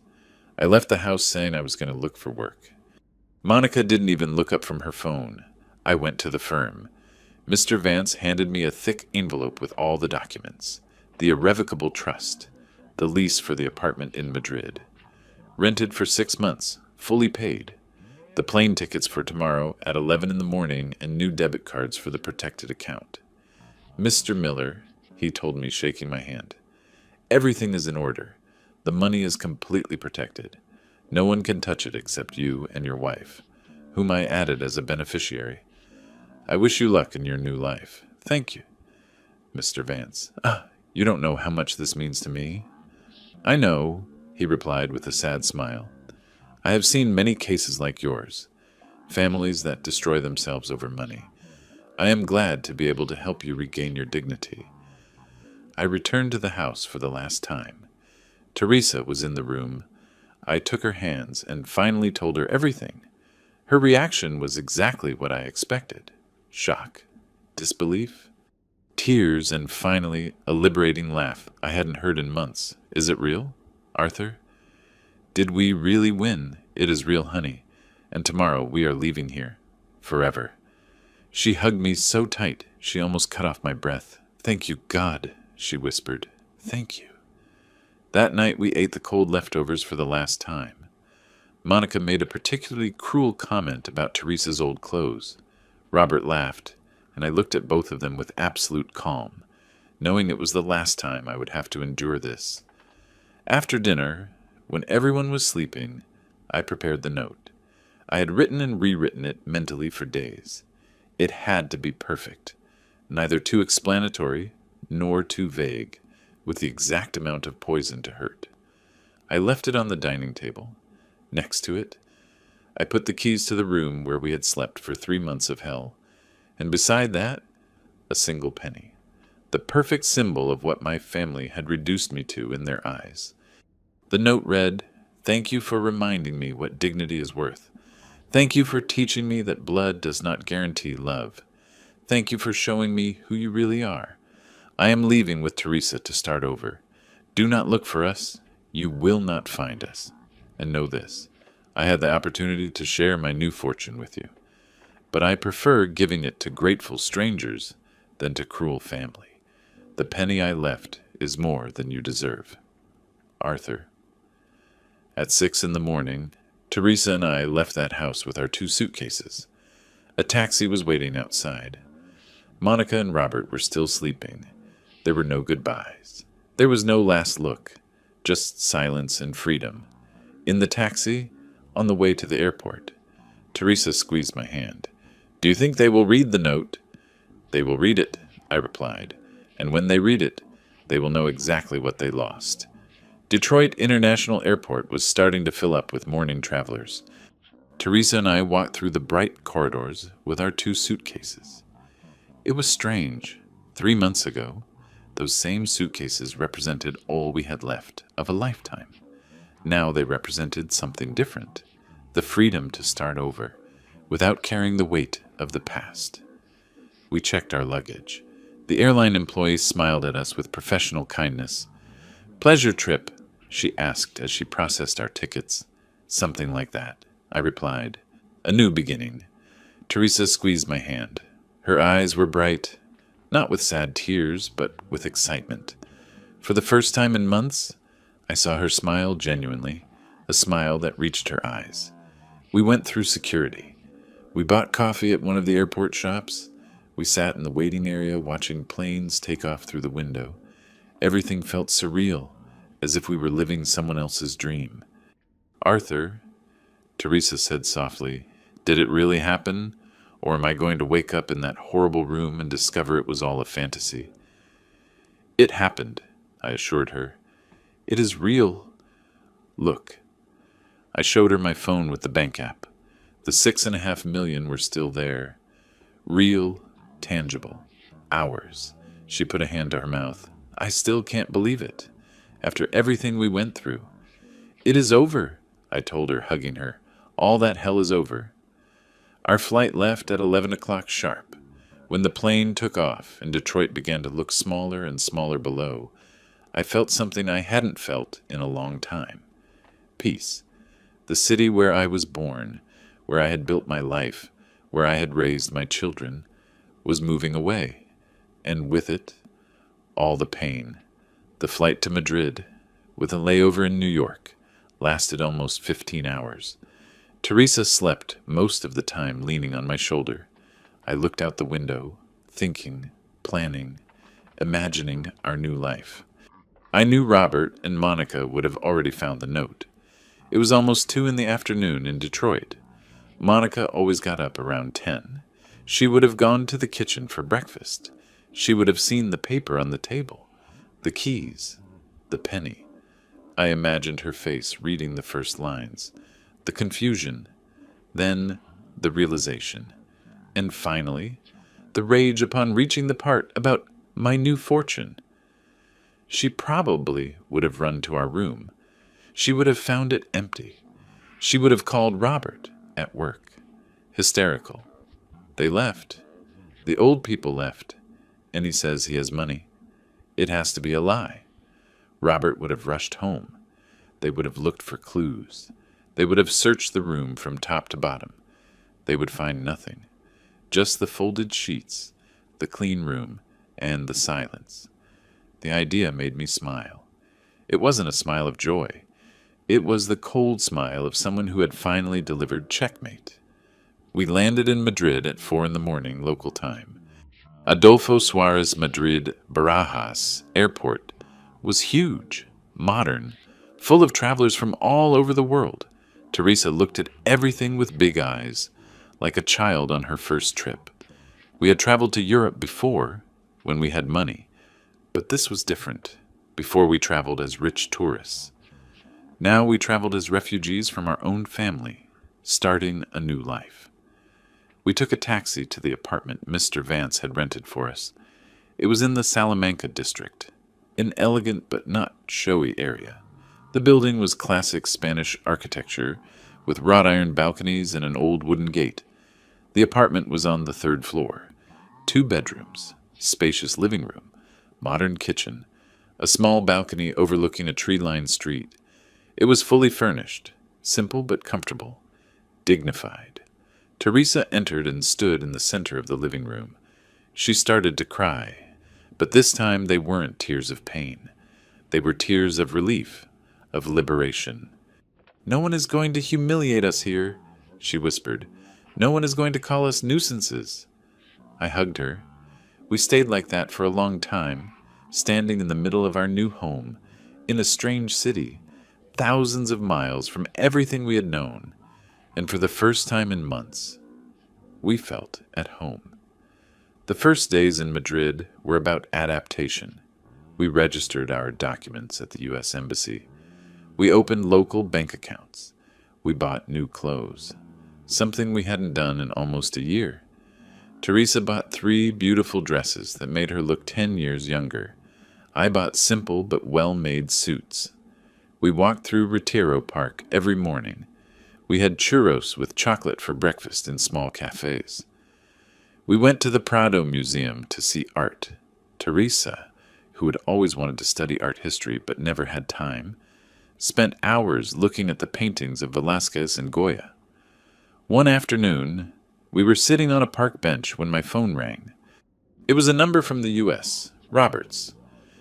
I left the house saying I was going to look for work. Monica didn't even look up from her phone. I went to the firm. Mr. Vance handed me a thick envelope with all the documents. The irrevocable trust. The lease for the apartment in Madrid. Rented for 6 months. Fully paid. The plane tickets for tomorrow at 11 in the morning and new debit cards for the protected account. Mr. Miller, he told me, shaking my hand. Everything is in order. The money is completely protected. No one can touch it except you and your wife, whom I added as a beneficiary. I wish you luck in your new life. Thank you, Mr. Vance. You don't know how much this means to me. I know, he replied with a sad smile. I have seen many cases like yours, families that destroy themselves over money. I am glad to be able to help you regain your dignity. I returned to the house for the last time. Teresa was in the room. I took her hands and finally told her everything. Her reaction was exactly what I expected. Shock, disbelief, tears, and finally a liberating laugh I hadn't heard in months. Is it real, Arthur? Did we really win? It is real, honey. And tomorrow we are leaving here. Forever. She hugged me so tight she almost cut off my breath. Thank you, God, she whispered. Thank you. That night we ate the cold leftovers for the last time. Monica made a particularly cruel comment about Teresa's old clothes. Robert laughed, and I looked at both of them with absolute calm, knowing it was the last time I would have to endure this. After dinner, when everyone was sleeping, I prepared the note. I had written and rewritten it mentally for days. It had to be perfect, neither too explanatory nor too vague, with the exact amount of poison to hurt. I left it on the dining table. Next to it, I put the keys to the room where we had slept for 3 months of hell, and beside that, a single penny, the perfect symbol of what my family had reduced me to in their eyes. The note read, "Thank you for reminding me what dignity is worth. Thank you for teaching me that blood does not guarantee love. Thank you for showing me who you really are. I am leaving with Teresa to start over. Do not look for us. You will not find us. And know this, I had the opportunity to share my new fortune with you. But I prefer giving it to grateful strangers than to cruel family. The penny I left is more than you deserve. Arthur." At 6 in the morning, Teresa and I left that house with our 2 suitcases. A taxi was waiting outside. Monica and Robert were still sleeping. There were no goodbyes. There was no last look, just silence and freedom. In the taxi, on the way to the airport, Teresa squeezed my hand. "Do you think they will read the note?" "They will read it," I replied, "and when they read it, they will know exactly what they lost." Detroit International Airport was starting to fill up with morning travelers. Teresa and I walked through the bright corridors with our 2 suitcases. It was strange. 3 months ago, those same suitcases represented all we had left of a lifetime. Now they represented something different, the freedom to start over, without carrying the weight of the past. We checked our luggage. The airline employee smiled at us with professional kindness. "Pleasure trip?" she asked as she processed our tickets. "Something like that," I replied. "A new beginning." Teresa squeezed my hand. Her eyes were bright, not with sad tears, but with excitement. For the first time in months, I saw her smile genuinely, a smile that reached her eyes. We went through security. We bought coffee at one of the airport shops. We sat in the waiting area watching planes take off through the window. Everything felt surreal, as if we were living someone else's dream. "Arthur," Teresa said softly, "did it really happen? Or am I going to wake up in that horrible room and discover it was all a fantasy?" "It happened," I assured her. "It is real. Look." I showed her my phone with the bank app. The 6.5 million were still there. Real, tangible. Ours. She put a hand to her mouth. "I still can't believe it. After everything we went through." "It is over," I told her, hugging her. "All that hell is over." Our flight left at 11 o'clock sharp. When the plane took off and Detroit began to look smaller and smaller below, I felt something I hadn't felt in a long time. Peace. The city where I was born, where I had built my life, where I had raised my children, was moving away, and with it, all the pain. The flight to Madrid, with a layover in New York, lasted almost 15 hours. Teresa slept most of the time leaning on my shoulder. I looked out the window, thinking, planning, imagining our new life. I knew Robert and Monica would have already found the note. It was almost 2 in the afternoon in Detroit. Monica always got up around 10. She would have gone to the kitchen for breakfast. She would have seen the paper on the table, the keys, the penny. I imagined her face reading the first lines, the confusion, then the realization, and finally, the rage upon reaching the part about my new fortune. She probably would have run to our room. She would have found it empty. She would have called Robert at work, hysterical. They left. The old people left, and he says he has money. It has to be a lie. Robert would have rushed home. They would have looked for clues. They would have searched the room from top to bottom. They would find nothing. Just the folded sheets, the clean room, and the silence. The idea made me smile. It wasn't a smile of joy. It was the cold smile of someone who had finally delivered checkmate. We landed in Madrid at 4 a.m. local time. Adolfo Suarez Madrid Barajas Airport was huge, modern, full of travelers from all over the world. Teresa looked at everything with big eyes, like a child on her first trip. We had traveled to Europe before, when we had money, but this was different. Before we traveled as rich tourists. Now we traveled as refugees from our own family, starting a new life. We took a taxi to the apartment Mr. Vance had rented for us. It was in the Salamanca district, an elegant but not showy area. The building was classic Spanish architecture, with wrought iron balconies and an old wooden gate. The apartment was on the 3rd floor. 2 bedrooms, spacious living room, modern kitchen, a small balcony overlooking a tree-lined street. It was fully furnished, simple but comfortable, dignified. Teresa entered and stood in the center of the living room. She started to cry, but this time they weren't tears of pain. They were tears of relief, of liberation. "No one is going to humiliate us here," she whispered. "No one is going to call us nuisances." I hugged her. We stayed like that for a long time, standing in the middle of our new home, in a strange city, thousands of miles from everything we had known, and for the first time in months, we felt at home. The first days in Madrid were about adaptation. We registered our documents at the U.S. Embassy. We opened local bank accounts. We bought new clothes, something we hadn't done in almost a year. Teresa bought 3 beautiful dresses that made her look 10 years younger. I bought simple but well-made suits. We walked through Retiro Park every morning. We had churros with chocolate for breakfast in small cafes. We went to the Prado Museum to see art. Teresa, who had always wanted to study art history but never had time, spent hours looking at the paintings of Velázquez and Goya. One afternoon, we were sitting on a park bench when my phone rang. It was a number from the U.S., Robert's.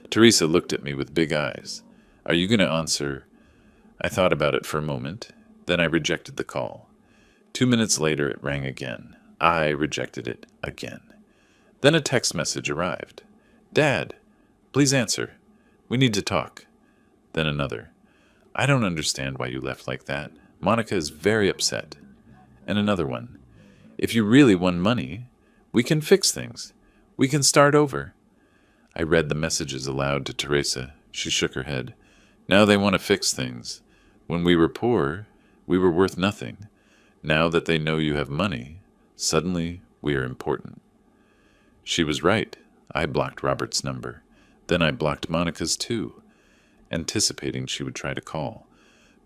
Teresa looked at me with big eyes. "Are you going to answer?" I thought about it for a moment. Then I rejected the call. 2 minutes later, it rang again. I rejected it again. Then a text message arrived. "Dad, please answer. We need to talk." Then another. "I don't understand why you left like that. Monica is very upset." And another one. "If you really won money, we can fix things. We can start over." I read the messages aloud to Teresa. She shook her head. "Now they want to fix things. When we were poor, we were worth nothing. Now that they know you have money, suddenly we are important." She was right. I blocked Robert's number. Then I blocked Monica's too, anticipating she would try to call.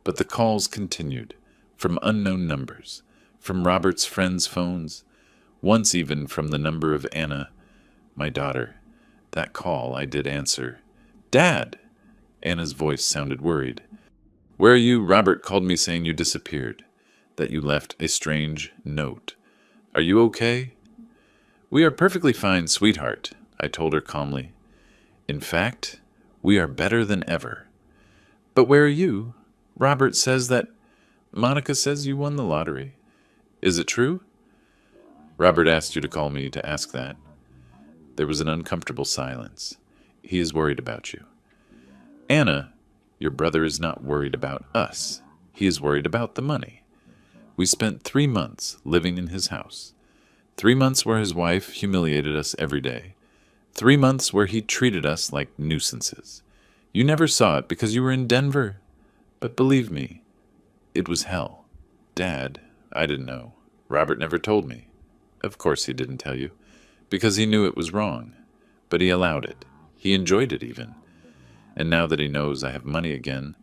But the calls continued, from unknown numbers, from Robert's friends' phones, once even from the number of Anna, my daughter. That call I did answer. "Dad!" Anna's voice sounded worried. "Where are you? Robert called me saying you disappeared, that you left a strange note. Are you okay?" "We are perfectly fine, sweetheart," I told her calmly. "In fact, we are better than ever." "But where are you? Robert says that—" "Monica says you won the lottery. Is it true?" "Robert asked you to call me to ask that." There was an uncomfortable silence. "He is worried about you." "Anna, your brother is not worried about us. He is worried about the money. We spent 3 months living in his house. 3 months where his wife humiliated us every day. 3 months where he treated us like nuisances. You never saw it because you were in Denver. But believe me, it was hell. Dad, I didn't know. Robert never told me. Of course he didn't tell you, because he knew it was wrong. But he allowed it. He enjoyed it even. And now that he knows I have money again,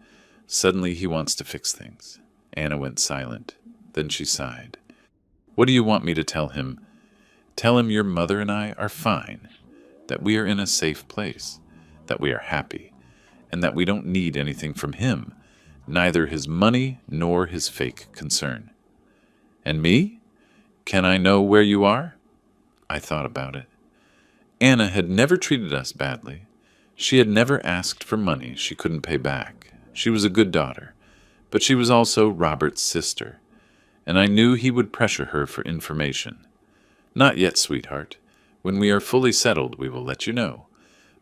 suddenly he wants to fix things. Anna went silent. Then she sighed. What do you want me to tell him? Tell him your mother and I are fine, that we are in a safe place, that we are happy, and that we don't need anything from him, neither his money nor his fake concern. And me? Can I know where you are? I thought about it. Anna had never treated us badly. She had never asked for money she couldn't pay back. She was a good daughter, but she was also Robert's sister, and I knew he would pressure her for information. Not yet, sweetheart. When we are fully settled, we will let you know.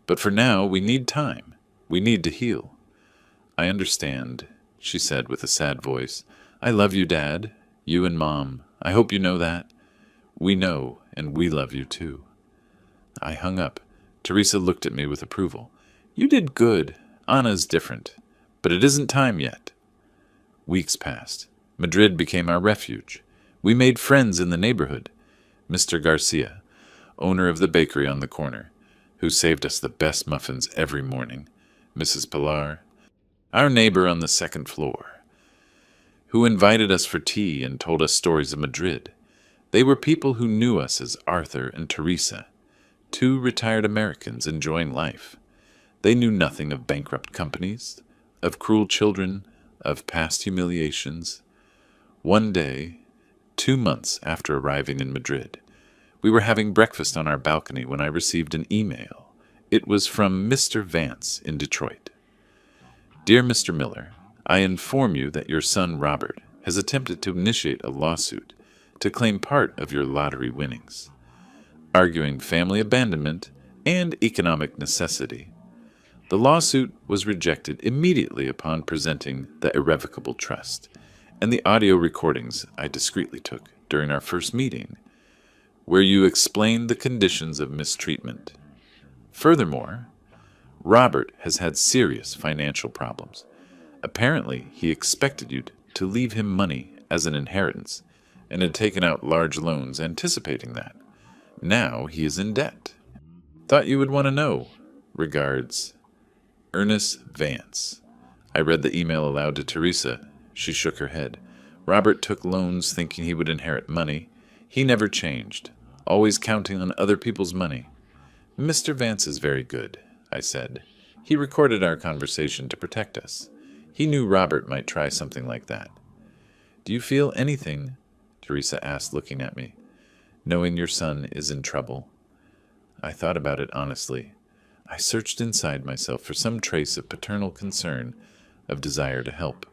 But for now, we need time. We need to heal. I understand, she said with a sad voice. I love you, Dad. You and Mom. I hope you know that. We know, and we love you too. I hung up. Teresa looked at me with approval. You did good. Anna's different. But it isn't time yet. Weeks passed. Madrid became our refuge. We made friends in the neighborhood. Mr. Garcia, owner of the bakery on the corner, who saved us the best muffins every morning. Mrs. Pilar, our neighbor on the second floor, who invited us for tea and told us stories of Madrid. They were people who knew us as Arthur and Teresa, two retired Americans enjoying life. They knew nothing of bankrupt companies, of cruel children, of past humiliations. One day, 2 months after arriving in Madrid, we were having breakfast on our balcony when I received an email. It was from Mr. Vance in Detroit. Dear Mr. Miller, I inform you that your son Robert has attempted to initiate a lawsuit to claim part of your lottery winnings, arguing family abandonment and economic necessity. The lawsuit was rejected immediately upon presenting the irrevocable trust and the audio recordings I discreetly took during our first meeting, where you explained the conditions of mistreatment. Furthermore, Robert has had serious financial problems. Apparently, he expected you to leave him money as an inheritance and had taken out large loans anticipating that. Now he is in debt. Thought you would want to know. Regards, Ernest Vance. I read the email aloud to Teresa. She shook her head. Robert took loans thinking he would inherit money. He never changed, always counting on other people's money. Mr. Vance is very good, I said. He recorded our conversation to protect us. He knew Robert might try something like that. Do you feel anything? Teresa asked, looking at me. Knowing your son is in trouble. I thought about it honestly. I searched inside myself for some trace of paternal concern, of desire to help,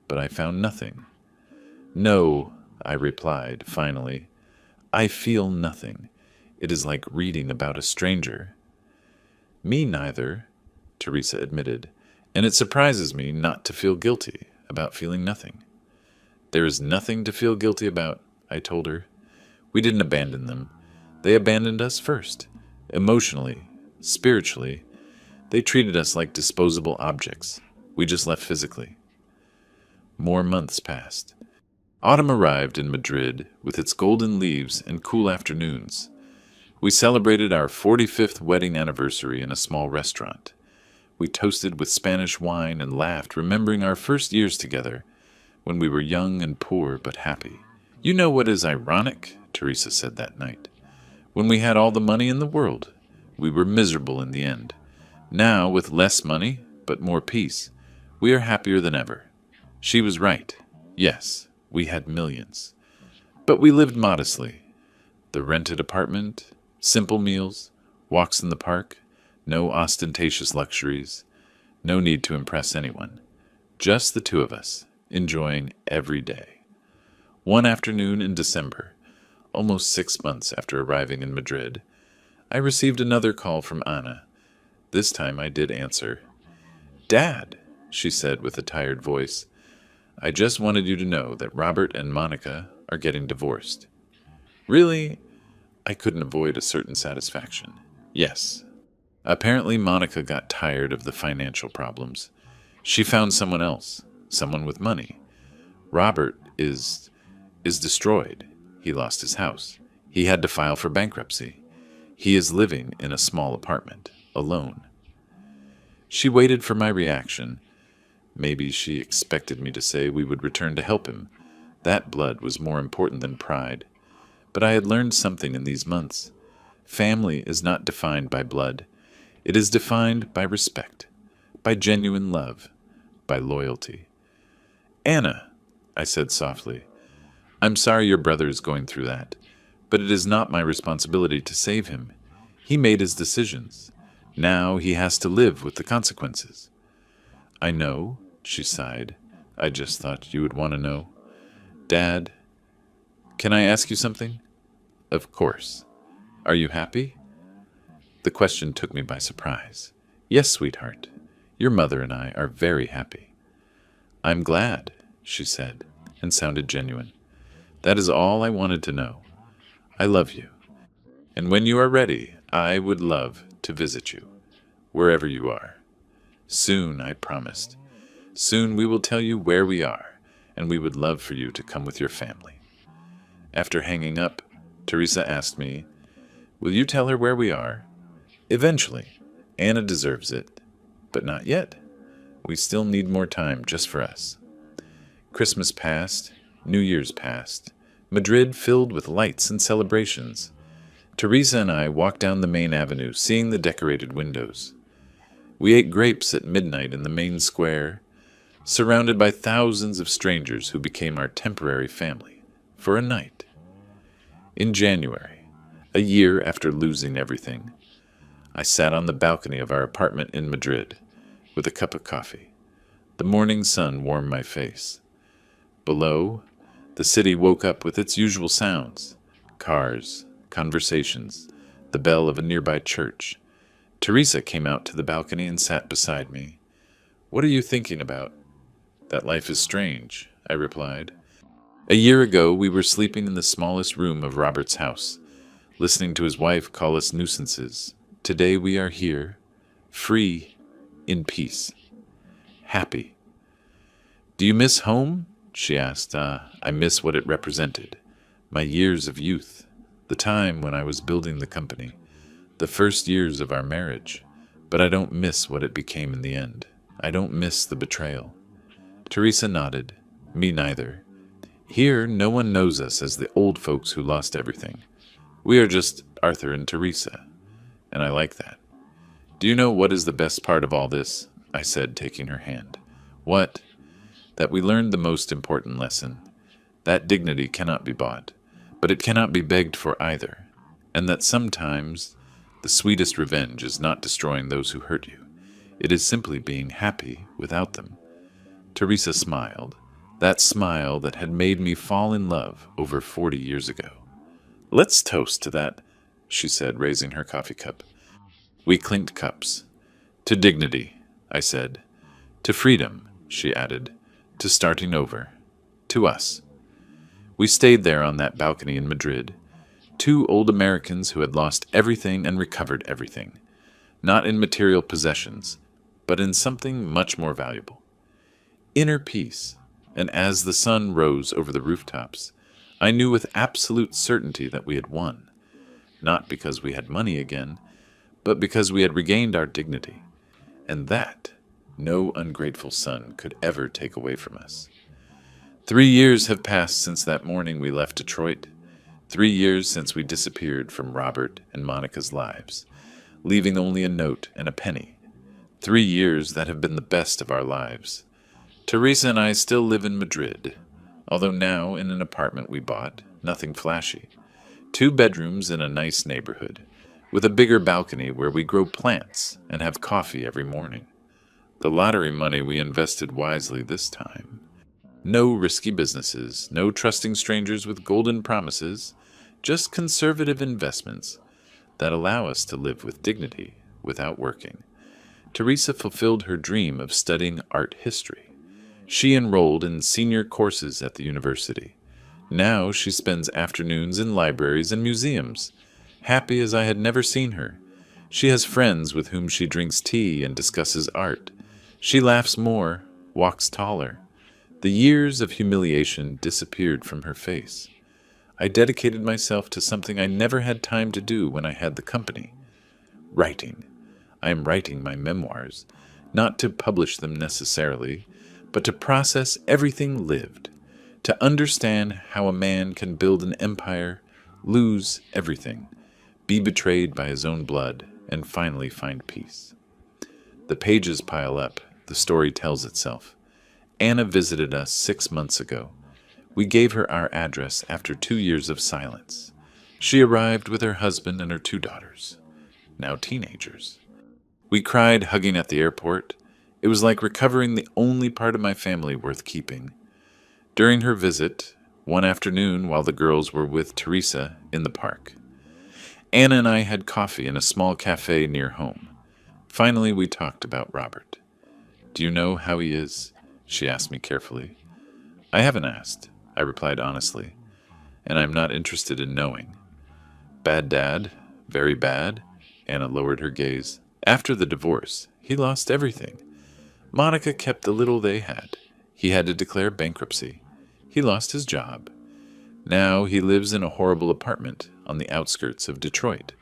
but I found nothing. No, I replied, finally. I feel nothing. It is like reading about a stranger. Me neither, Teresa admitted, and it surprises me not to feel guilty about feeling nothing. There is nothing to feel guilty about, I told her. We didn't abandon them. They abandoned us first, emotionally, spiritually. They treated us like disposable objects. We just left physically. More months passed. Autumn arrived in Madrid with its golden leaves and cool afternoons. We celebrated our 45th wedding anniversary in a small restaurant. We toasted with Spanish wine and laughed, remembering our first years together, when we were young and poor but happy. You know what is ironic? Teresa said that night. When we had all the money in the world, we were miserable in the end. Now, with less money, but more peace, we are happier than ever. She was right. Yes, we had millions. But we lived modestly. The rented apartment, simple meals, walks in the park, no ostentatious luxuries, no need to impress anyone. Just the two of us, enjoying every day. One afternoon in December, almost 6 months after arriving in Madrid, I received another call from Anna. This time I did answer. Dad, she said with a tired voice, I just wanted you to know that Robert and Monica are getting divorced. Really? I couldn't avoid a certain satisfaction. Yes. Apparently, Monica got tired of the financial problems. She found someone else, someone with money. Robert is destroyed. He lost his house. He had to file for bankruptcy. He is living in a small apartment, alone. She waited for my reaction. Maybe she expected me to say we would return to help him. That blood was more important than pride. But I had learned something in these months. Family is not defined by blood. It is defined by respect, by genuine love, by loyalty. Anna, I said softly, I'm sorry your brother is going through that, but it is not my responsibility to save him. He made his decisions. Now he has to live with the consequences. I know, she sighed. I just thought you would want to know. Dad, can I ask you something? Of course. Are you happy? The question took me by surprise. Yes, sweetheart. Your mother and I are very happy. I'm glad, she said, and sounded genuine. That is all I wanted to know. I love you. And when you are ready, I would love to visit you, wherever you are. Soon, I promised. Soon we will tell you where we are, and we would love for you to come with your family. After hanging up, Teresa asked me, will you tell her where we are? Eventually. Anna deserves it, but not yet. We still need more time just for us. Christmas passed, New Year's passed, Madrid filled with lights and celebrations. Teresa and I walked down the main avenue, seeing the decorated windows. We ate grapes at midnight in the main square, surrounded by thousands of strangers who became our temporary family, for a night. In January, a year after losing everything, I sat on the balcony of our apartment in Madrid, with a cup of coffee. The morning sun warmed my face. Below, the city woke up with its usual sounds: cars, conversations, the bell of a nearby church. Teresa came out to the balcony and sat beside me. What are you thinking about? That life is strange, I replied. A year ago, we were sleeping in the smallest room of Robert's house, listening to his wife call us nuisances. Today we are here, free, in peace, happy. Do you miss home? She asked. I miss what it represented. My years of youth, the time when I was building the company, the first years of our marriage. But I don't miss what it became in the end. I don't miss the betrayal. Teresa nodded. Me neither. Here, no one knows us as the old folks who lost everything. We are just Arthur and Teresa, and I like that. Do you know what is the best part of all this? I said, taking her hand. What? That we learned the most important lesson. That dignity cannot be bought, but it cannot be begged for either, and that sometimes the sweetest revenge is not destroying those who hurt you. It is simply being happy without them. Teresa smiled, that smile that had made me fall in love over 40 years ago. Let's toast to that, she said, raising her coffee cup. We clinked cups. To dignity, I said. To freedom, she added. To starting over. To us. We stayed there on that balcony in Madrid. Two old Americans who had lost everything and recovered everything. Not in material possessions, but in something much more valuable. Inner peace. And as the sun rose over the rooftops, I knew with absolute certainty that we had won. Not because we had money again, but because we had regained our dignity. And that no ungrateful sun could ever take away from us. 3 years have passed since that morning we left Detroit. 3 years since we disappeared from Robert and Monica's lives, leaving only a note and a penny. 3 years that have been the best of our lives. Teresa and I still live in Madrid, although now in an apartment we bought, nothing flashy. 2 bedrooms in a nice neighborhood, with a bigger balcony where we grow plants and have coffee every morning. The lottery money we invested wisely this time. No risky businesses, no trusting strangers with golden promises, just conservative investments that allow us to live with dignity without working. Teresa fulfilled her dream of studying art history. She enrolled in senior courses at the university. Now she spends afternoons in libraries and museums, happy as I had never seen her. She has friends with whom she drinks tea and discusses art. She laughs more, walks taller. The years of humiliation disappeared from her face. I dedicated myself to something I never had time to do when I had the company. Writing. I am writing my memoirs, not to publish them necessarily, but to process everything lived, to understand how a man can build an empire, lose everything, be betrayed by his own blood, and finally find peace. The pages pile up, the story tells itself. Anna visited us 6 months ago. We gave her our address after 2 years of silence. She arrived with her husband and her 2 daughters, now teenagers. We cried hugging at the airport. It was like recovering the only part of my family worth keeping. During her visit, one afternoon while the girls were with Teresa in the park, Anna and I had coffee in a small cafe near home. Finally, we talked about Robert. "Do you know how he is?" she asked me carefully. "I haven't asked," I replied honestly, "and I'm not interested in knowing." "Bad dad? Very bad?" Anna lowered her gaze. "After the divorce, he lost everything. Monica kept the little they had. He had to declare bankruptcy. He lost his job. Now he lives in a horrible apartment on the outskirts of Detroit.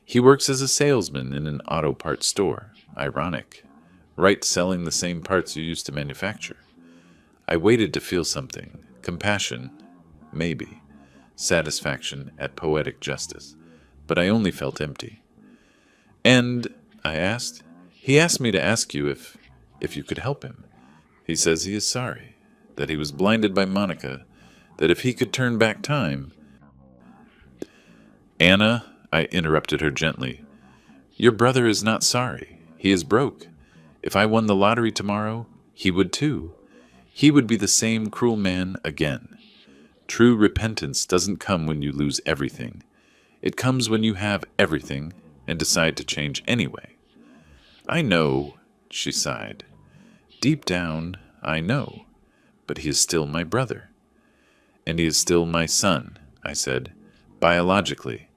He works as a salesman in an auto parts store. Ironic. Right, selling the same parts you used to manufacture." I waited to feel something. Compassion, maybe. Satisfaction at poetic justice. But I only felt empty. "And," I asked, "he asked me to ask you if you could help him. He says he is sorry, that he was blinded by Monica, that if he could turn back time—" "Anna," I interrupted her gently, "your brother is not sorry. He is broke. If I won the lottery tomorrow, he would too. He would be the same cruel man again. True repentance doesn't come when you lose everything. It comes when you have everything and decide to change anyway." "I know," she sighed. "Deep down, I know. But he is still my brother." "And he is still my son," I said, "biologically.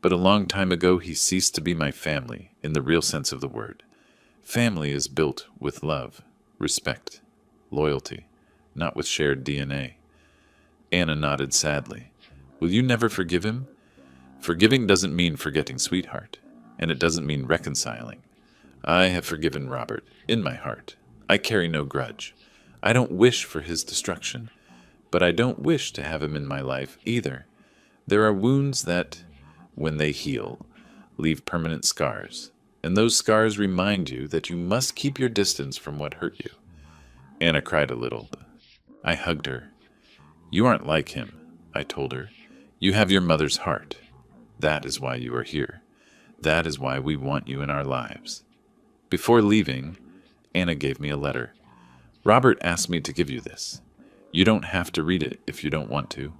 But a long time ago he ceased to be my family, in the real sense of the word. Family is built with love, respect, loyalty, not with shared DNA." Anna nodded sadly. "Will you never forgive him?" "Forgiving doesn't mean forgetting, sweetheart, and it doesn't mean reconciling. I have forgiven Robert, in my heart. I carry no grudge. I don't wish for his destruction, but I don't wish to have him in my life either. There are wounds that, when they heal, leave permanent scars, and those scars remind you that you must keep your distance from what hurt you." Anna cried a little. I hugged her. "You aren't like him," I told her. "You have your mother's heart. That is why you are here. That is why we want you in our lives." Before leaving, Anna gave me a letter. "Robert asked me to give you this. You don't have to read it if you don't want to,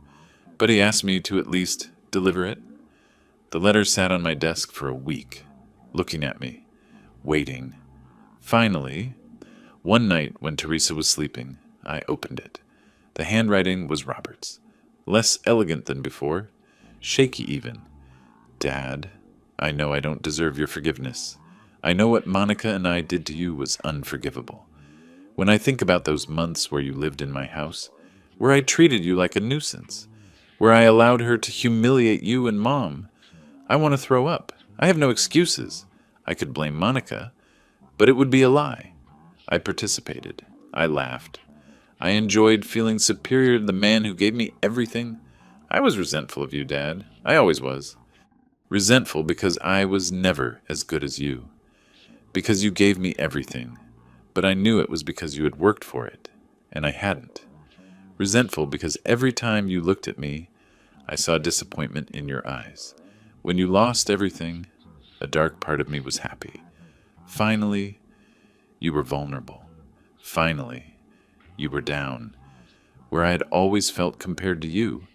but he asked me to at least deliver it." The letter sat on my desk for a week, looking at me, waiting. Finally, one night when Teresa was sleeping, I opened it. The handwriting was Robert's, less elegant than before, shaky even. "Dad, I know I don't deserve your forgiveness. I know what Monica and I did to you was unforgivable. When I think about those months where you lived in my house, where I treated you like a nuisance, where I allowed her to humiliate you and Mom, I want to throw up. I have no excuses. I could blame Monica, but it would be a lie. I participated. I laughed. I enjoyed feeling superior to the man who gave me everything. I was resentful of you, Dad. I always was. Resentful because I was never as good as you. Because you gave me everything. But I knew it was because you had worked for it, and I hadn't. Resentful because every time you looked at me, I saw disappointment in your eyes. When you lost everything, a dark part of me was happy. Finally, you were vulnerable. Finally, you were down, where I had always felt compared to you.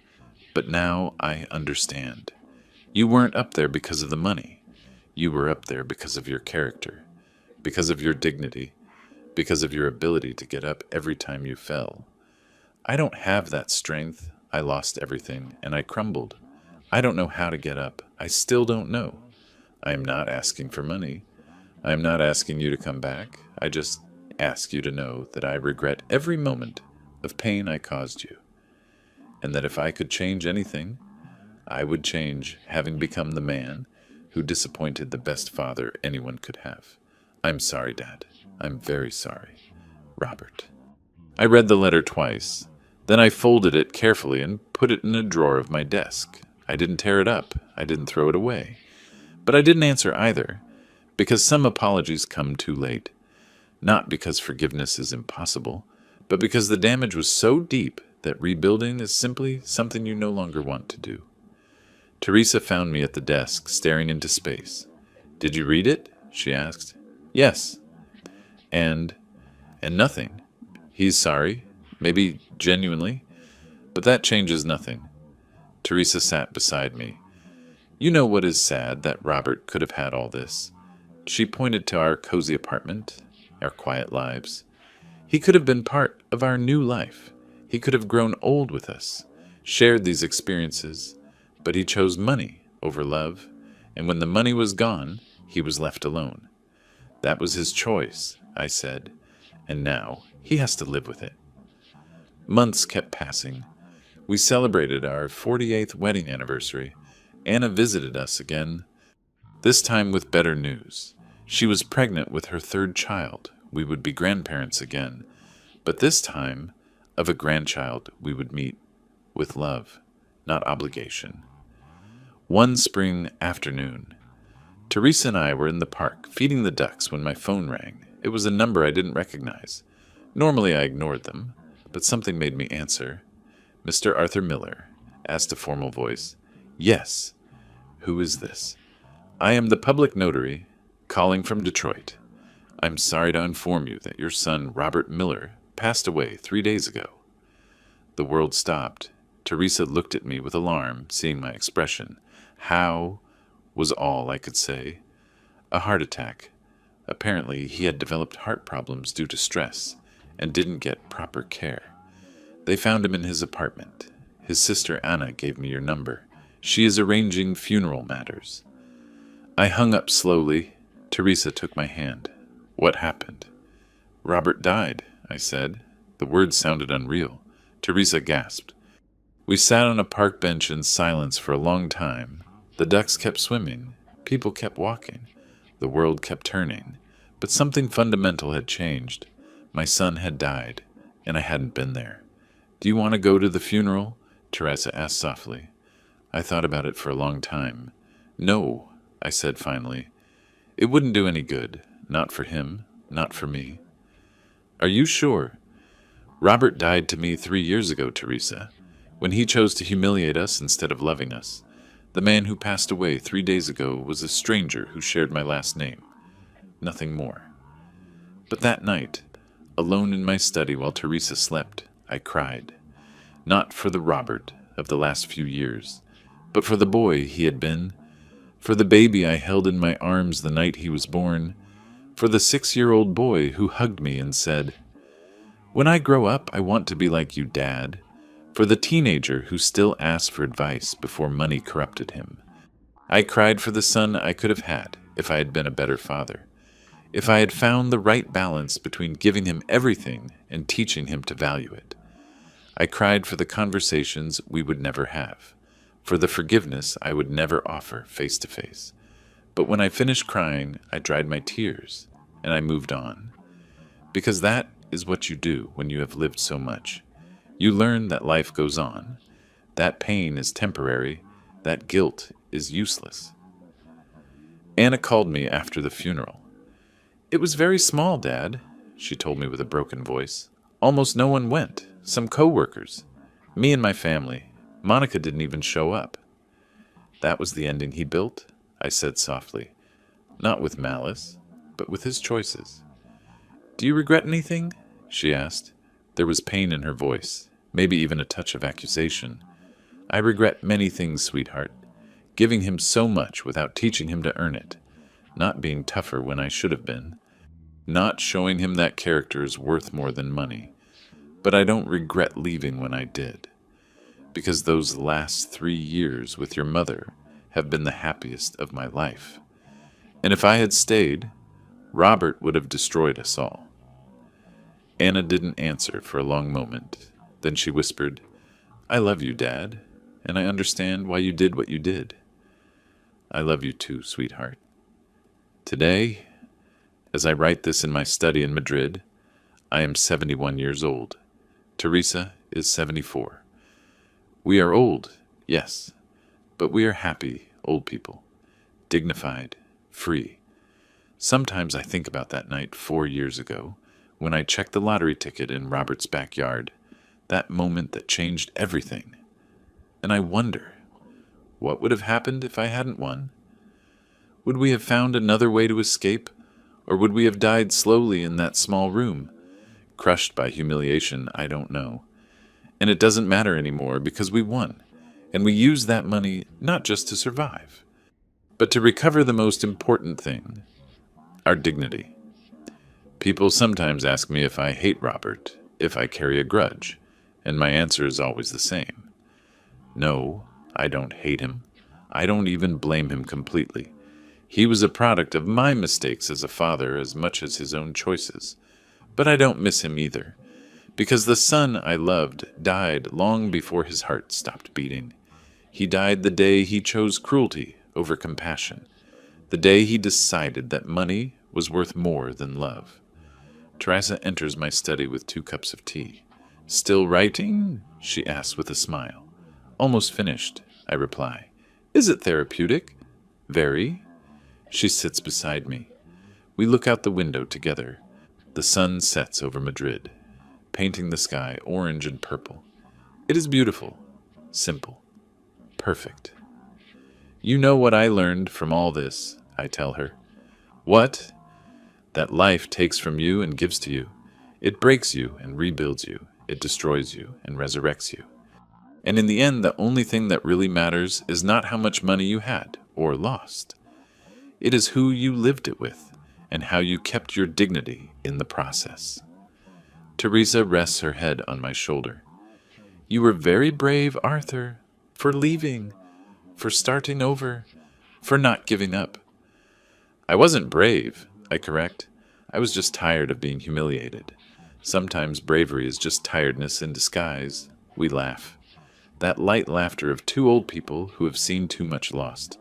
But now I understand. You weren't up there because of the money. You were up there because of your character, because of your dignity, because of your ability to get up every time you fell. I don't have that strength. I lost everything, and I crumbled. I don't know how to get up. I still don't know. I am not asking for money. I am not asking you to come back. I just ask you to know that I regret every moment of pain I caused you, and that if I could change anything, I would change having become the man who disappointed the best father anyone could have. I'm sorry, Dad. I'm very sorry. Robert. I read the letter twice. Then I folded it carefully and put it in a drawer of my desk. I didn't tear it up. I didn't throw it away. But I didn't answer either, because some apologies come too late. Not because forgiveness is impossible, but because the damage was so deep that rebuilding is simply something you no longer want to do. Teresa found me at the desk, staring into space. "Did you read it?" she asked. "Yes." And nothing. He's sorry, maybe genuinely, but that changes nothing. Teresa sat beside me. "You know what is sad, that Robert could have had all this." She pointed to our cozy apartment, our quiet lives. "He could have been part of our new life. He could have grown old with us, shared these experiences, but he chose money over love, and when the money was gone, he was left alone. That was his choice," I said, "and now he has to live with it." Months kept passing. We celebrated our 48th wedding anniversary. Anna visited us again, this time with better news. She was pregnant with her third child. We would be grandparents again, but this time of a grandchild we would meet with love, not obligation. One spring afternoon, Teresa and I were in the park feeding the ducks when my phone rang. It was a number I didn't recognize. Normally I ignored them, but something made me answer. "Mr. Arthur Miller?" asked a formal voice. "Yes." "Who is this?" "I am the public notary, calling from Detroit. I'm sorry to inform you that your son, Robert Miller, passed away 3 days ago." The world stopped. Teresa looked at me with alarm, seeing my expression. "How?" was all I could say. "A heart attack. Apparently he had developed heart problems due to stress and didn't get proper care. They found him in his apartment. His sister Anna gave me your number. She is arranging funeral matters." I hung up slowly. Teresa took my hand. "What happened?" "Robert died," I said. The words sounded unreal. Teresa gasped. We sat on a park bench in silence for a long time. The ducks kept swimming. People kept walking. The world kept turning. But something fundamental had changed. My son had died, and I hadn't been there. "Do you want to go to the funeral?" Teresa asked softly. I thought about it for a long time. "No," I said finally. "It wouldn't do any good. Not for him. Not for me." "Are you sure?" "Robert died to me 3 years ago, Teresa, when he chose to humiliate us instead of loving us. The man who passed away 3 days ago was a stranger who shared my last name. Nothing more." But that night, alone in my study while Teresa slept, I cried. Not for the Robert of the last few years, but for the boy he had been, for the baby I held in my arms the night he was born, for the 6-year-old boy who hugged me and said, "When I grow up, I want to be like you, Dad," for the teenager who still asked for advice before money corrupted him. I cried for the son I could have had if I had been a better father, if I had found the right balance between giving him everything and teaching him to value it. I cried for the conversations we would never have, for the forgiveness I would never offer face to face. But when I finished crying, I dried my tears, and I moved on. Because that is what you do when you have lived so much. You learn that life goes on. That pain is temporary. That guilt is useless. Anna called me after the funeral. "It was very small, Dad," she told me with a broken voice. "Almost no one went. Some co-workers. Me and my family. Monica didn't even show up." "That was the ending he built," I said softly. "Not with malice, but with his choices." "Do you regret anything?" she asked. There was pain in her voice, maybe even a touch of accusation. "I regret many things, sweetheart. Giving him so much without teaching him to earn it. Not being tougher when I should have been. Not showing him that character is worth more than money. But I don't regret leaving when I did. because those last 3 years with your mother have been the happiest of my life. And if I had stayed, Robert would have destroyed us all." Anna didn't answer for a long moment. Then she whispered, "I love you, Dad, and I understand why you did what you did." "I love you too, sweetheart." Today, as I write this in my study in Madrid, I am 71 years old. Teresa is 74. We are old, yes, but we are happy old people, dignified, free. Sometimes I think about that night 4 years ago, when I checked the lottery ticket in Robert's backyard, that moment that changed everything. And I wonder, what would have happened if I hadn't won? Would we have found another way to escape, or would we have died slowly in that small room? Crushed by humiliation, I don't know. And it doesn't matter anymore because we won, and we used that money not just to survive, but to recover the most important thing, our dignity. People sometimes ask me if I hate Robert, if I carry a grudge, and my answer is always the same. No, I don't hate him. I don't even blame him completely. He was a product of my mistakes as a father as much as his own choices. But I don't miss him either, because the son I loved died long before his heart stopped beating. He died the day he chose cruelty over compassion, the day he decided that money was worth more than love. Teresa enters my study with 2 cups of tea. "Still writing?" she asks with a smile. "Almost finished," I reply. "Is it therapeutic?" "Very." She sits beside me. We look out the window together. The sun sets over Madrid, painting the sky orange and purple. It is beautiful, simple, perfect. "You know what I learned from all this," I tell her. "What?" "That life takes from you and gives to you. It breaks you and rebuilds you. It destroys you and resurrects you. And in the end, the only thing that really matters is not how much money you had or lost. It is who you lived it with and how you kept your dignity in the process." Teresa rests her head on my shoulder. "You were very brave, Arthur, for leaving, for starting over, for not giving up." "I wasn't brave," I correct. "I was just tired of being humiliated. Sometimes bravery is just tiredness in disguise." We laugh. That light laughter of 2 old people who have seen too much lost,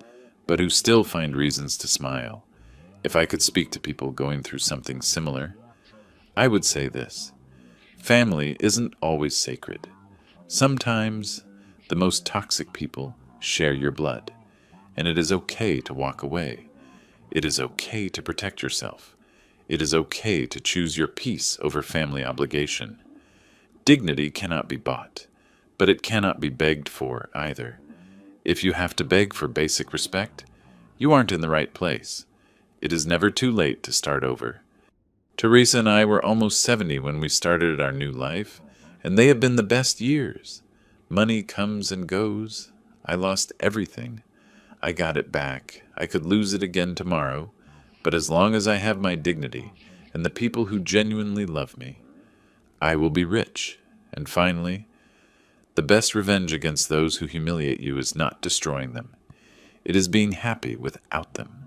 but who still find reasons to smile. If I could speak to people going through something similar, I would say this: family isn't always sacred. Sometimes the most toxic people share your blood, and it is okay to walk away. It is okay to protect yourself. It is okay to choose your peace over family obligation. Dignity cannot be bought, but it cannot be begged for either. If you have to beg for basic respect, you aren't in the right place. It is never too late to start over. Teresa and I were almost 70 when we started our new life, and they have been the best years. Money comes and goes. I lost everything. I got it back. I could lose it again tomorrow, but as long as I have my dignity and the people who genuinely love me, I will be rich. And finally, the best revenge against those who humiliate you is not destroying them. It is being happy without them.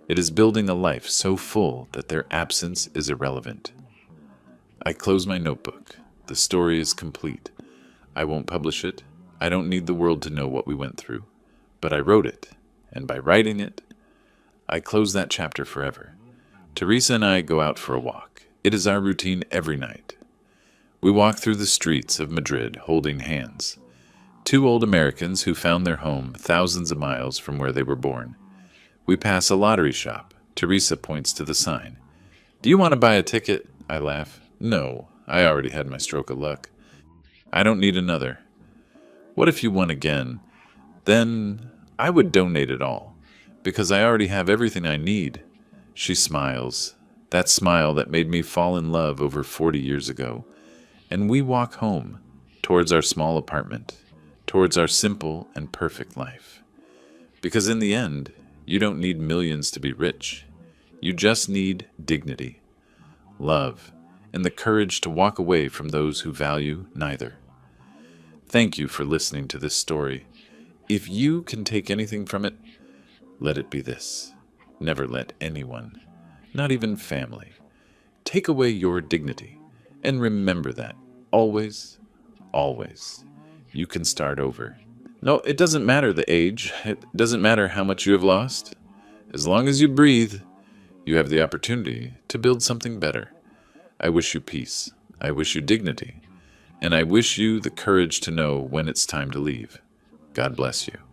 It is building a life so full that their absence is irrelevant. I close my notebook. The story is complete. I won't publish it. I don't need the world to know what we went through. But I wrote it, and by writing it, I close that chapter forever. Teresa and I go out for a walk. It is our routine every night. We walk through the streets of Madrid holding hands. 2 old Americans who found their home thousands of miles from where they were born. We pass a lottery shop. Teresa points to the sign. "Do you want to buy a ticket?" I laugh. "No, I already had my stroke of luck. I don't need another." "What if you won again?" "Then I would donate it all, because I already have everything I need." She smiles, that smile that made me fall in love over 40 years ago, and we walk home, towards our small apartment, towards our simple and perfect life. Because in the end, you don't need millions to be rich. You just need dignity, love, and the courage to walk away from those who value neither. Thank you for listening to this story. If you can take anything from it, let it be this. Never let anyone, not even family, take away your dignity. And remember that, always, always, you can start over. No, it doesn't matter the age. It doesn't matter how much you have lost. As long as you breathe, you have the opportunity to build something better. I wish you peace. I wish you dignity. And I wish you the courage to know when it's time to leave. God bless you.